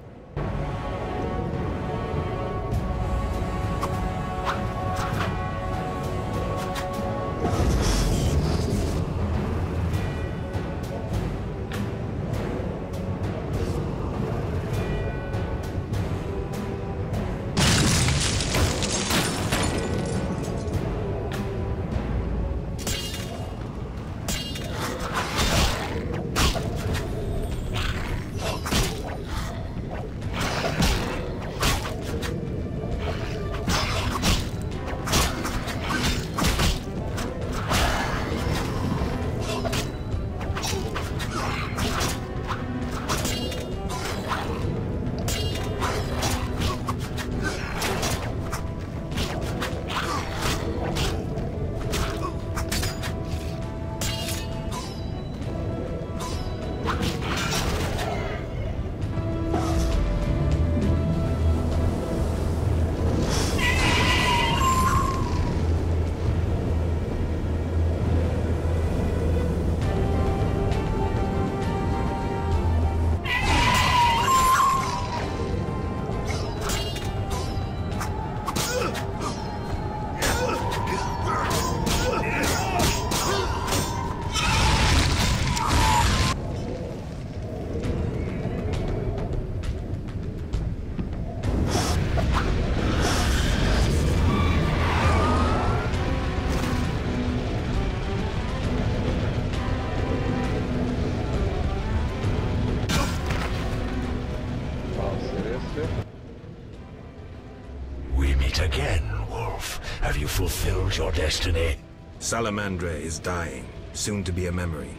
Fulfilled your destiny. Salamandra is dying, soon to be a memory.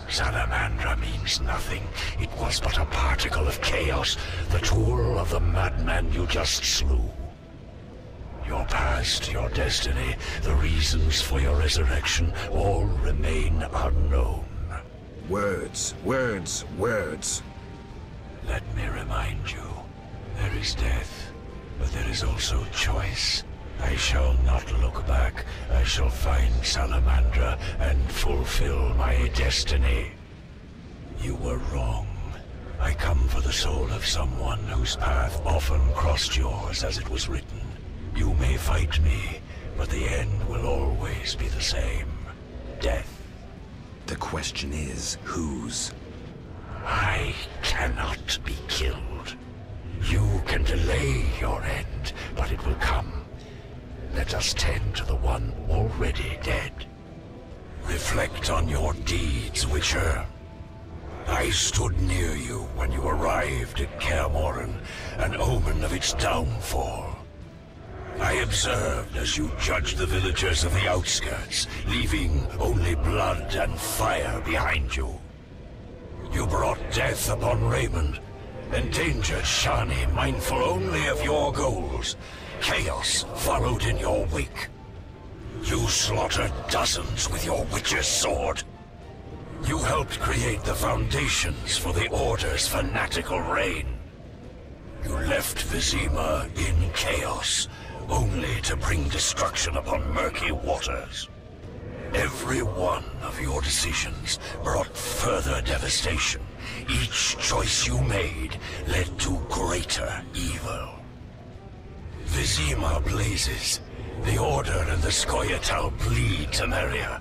Salamandra means nothing. It was but a particle of chaos, the tool of the madman you just slew. Your past, your destiny, the reasons for your resurrection, all remain unknown. Words, words, words. Let me remind you, there is death, but there is also choice. I shall not look back. I shall find Salamandra and fulfill my destiny. You were wrong. I come for the soul of someone whose path often crossed yours as it was written. You may fight me, but the end will always be the same. Death. The question is, whose? I cannot be killed. You can delay your end, but it will come. Let us tend to the one already dead. Reflect on your deeds, Witcher. I stood near you when you arrived at Kaer Morhen, an omen of its downfall. I observed as you judged the villagers of the outskirts, leaving only blood and fire behind you. You brought death upon Raymond, endangered Shani, mindful only of your goals. Chaos followed in your wake. You slaughtered dozens with your witch's sword. You helped create the foundations for the Order's fanatical reign. You left Vizima in chaos, only to bring destruction upon murky waters. Every one of your decisions brought further devastation. Each choice you made led to greater evil. Vizima blazes. The Order and the Scoia'tael bleed Temeria.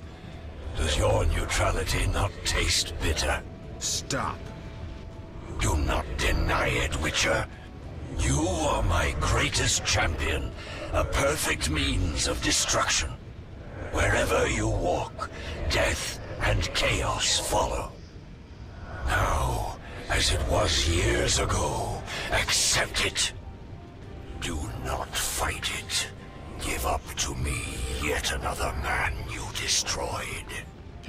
Does your neutrality not taste bitter? Stop. Do not deny it, Witcher. You are my greatest champion, a perfect means of destruction. Wherever you walk, death and chaos follow. Now, as it was years ago, accept it. Do not fight it. Give up to me, yet yet another man you destroyed.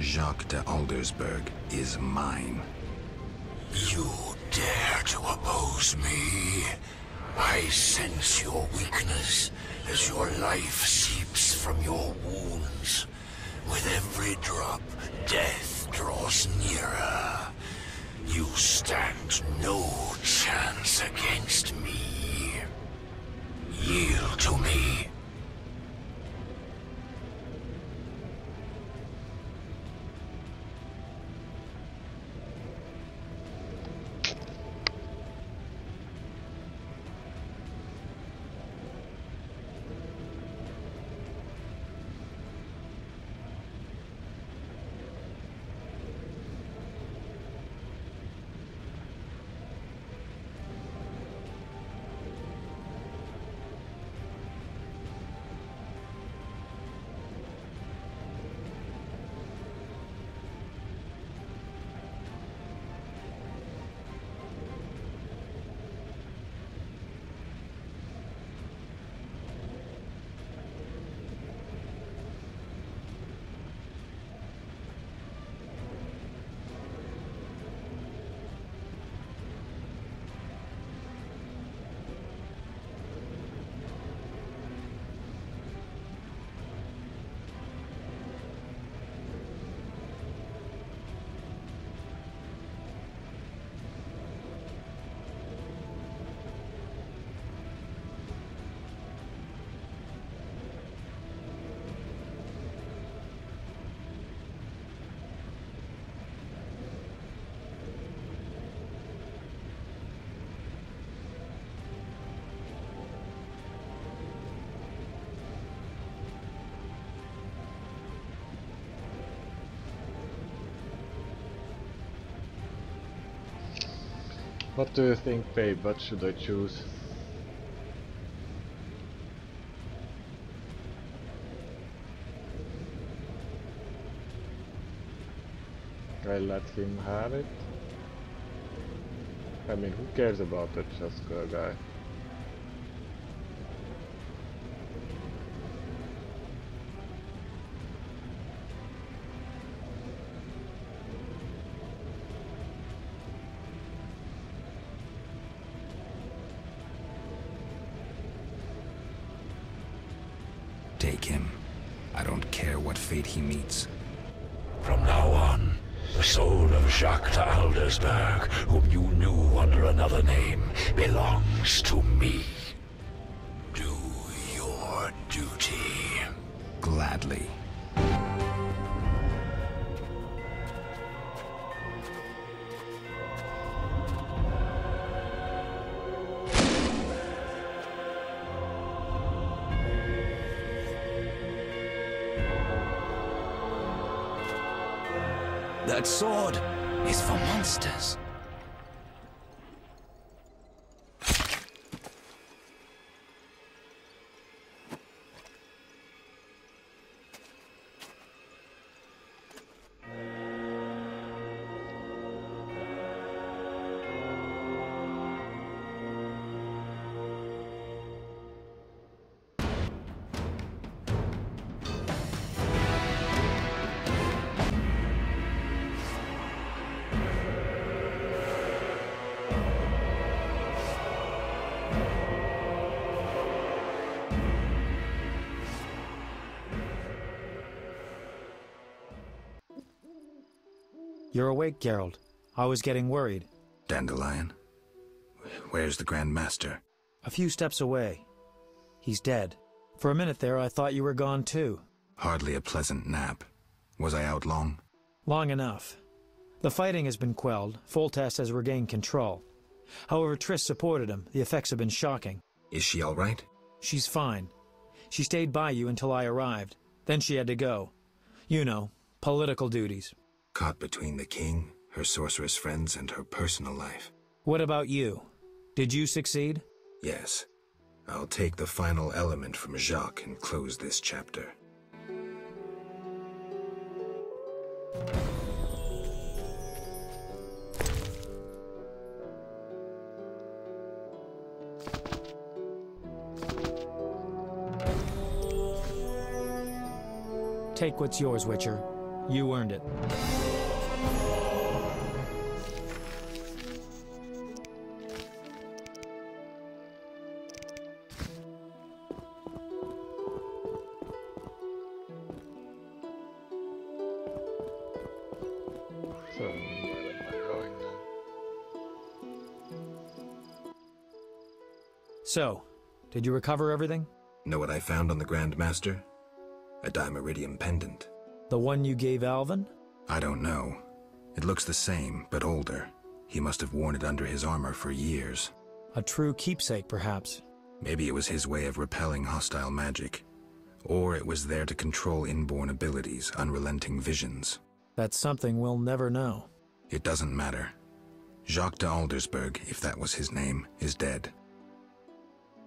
Jacques de Aldersberg is mine. You dare to oppose me? I sense your weakness as your life seeps from your wounds. With every drop, death draws nearer. You stand no chance against me. Yield to me. What do you think, babe? What should I choose? I let him have it. I mean, who cares about that Chaska guy? Take him. I don't care what fate he meets. From now on, the soul of Jacques de Aldersberg, whom you knew under another name, belongs to me. Do your duty. Gladly. That sword is for monsters. You're awake, Geralt. I was getting worried. Dandelion? Where's the Grand Master? A few steps away. He's dead. For a minute there, I thought you were gone too. Hardly a pleasant nap. Was I out long? Long enough. The fighting has been quelled. Foltest has regained control. However, Triss supported him. The effects have been shocking. Is she all right? She's fine. She stayed by you until I arrived. Then she had to go. You know, political duties. Caught between the king, her sorceress friends, and her personal life. What about you? Did you succeed? Yes. I'll take the final element from Jacques and close this chapter. Take what's yours, Witcher. You earned it. So, where am I going now? So, did you recover everything? Know what I found on the Grand Master? A Dimeridium pendant. The one you gave Alvin? I don't know. It looks the same, but older. He must have worn it under his armor for years. A true keepsake, perhaps. Maybe it was his way of repelling hostile magic. Or it was there to control inborn abilities, unrelenting visions. That's something we'll never know. It doesn't matter. Jacques de Aldersberg, if that was his name, is dead.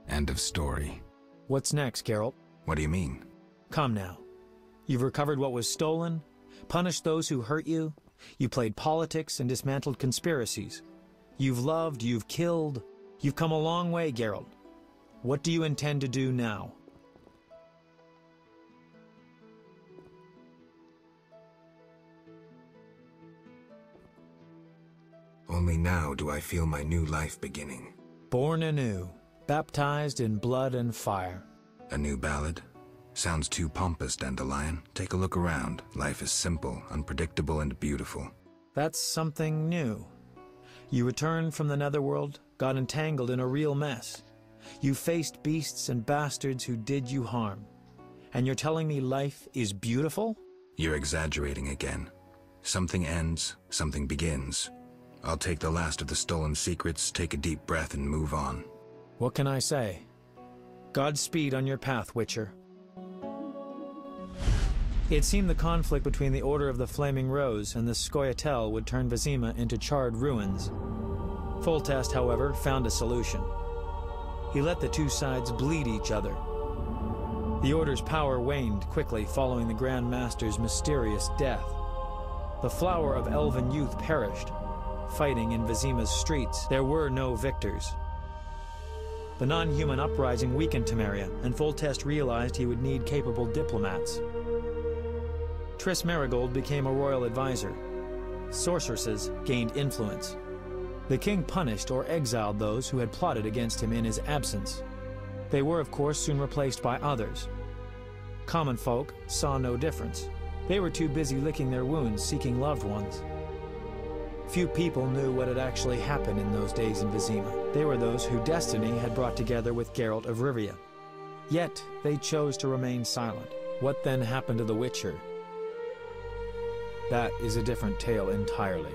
End of story. What's next, Geralt? What do you mean? Come now. You've recovered what was stolen, punished those who hurt you, you played politics and dismantled conspiracies. You've loved, you've killed, you've come a long way, Geralt. What do you intend to do now? Only now do I feel my new life beginning. Born anew, baptized in blood and fire. A new ballad? Sounds too pompous, Dandelion. Take a look around. Life is simple, unpredictable, and beautiful. That's something new. You returned from the Netherworld, got entangled in a real mess. You faced beasts and bastards who did you harm. And you're telling me life is beautiful? You're exaggerating again. Something ends, something begins. I'll take the last of the stolen secrets, take a deep breath, and move on. What can I say? Godspeed on your path, Witcher. It seemed the conflict between the Order of the Flaming Rose and the Scoia'tael would turn Vizima into charred ruins. Foltest, however, found a solution. He let the two sides bleed each other. The Order's power waned quickly following the Grand Master's mysterious death. The flower of elven youth perished. Fighting in Vizima's streets, there were no victors. The non-human uprising weakened Temeria, and Foltest realized he would need capable diplomats. Triss Merigold became a royal advisor. Sorceresses gained influence. The king punished or exiled those who had plotted against him in his absence. They were, of course, soon replaced by others. Common folk saw no difference. They were too busy licking their wounds, seeking loved ones. Few people knew what had actually happened in those days in Vizima. They were those who destiny had brought together with Geralt of Rivia. Yet, they chose to remain silent. What then happened to the Witcher? That is a different tale entirely.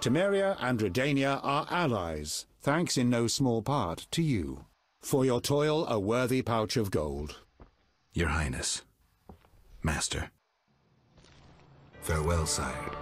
Temeria and Redania are allies, thanks in no small part to you. For your toil, a worthy pouch of gold. Your Highness. Master. Farewell, sire.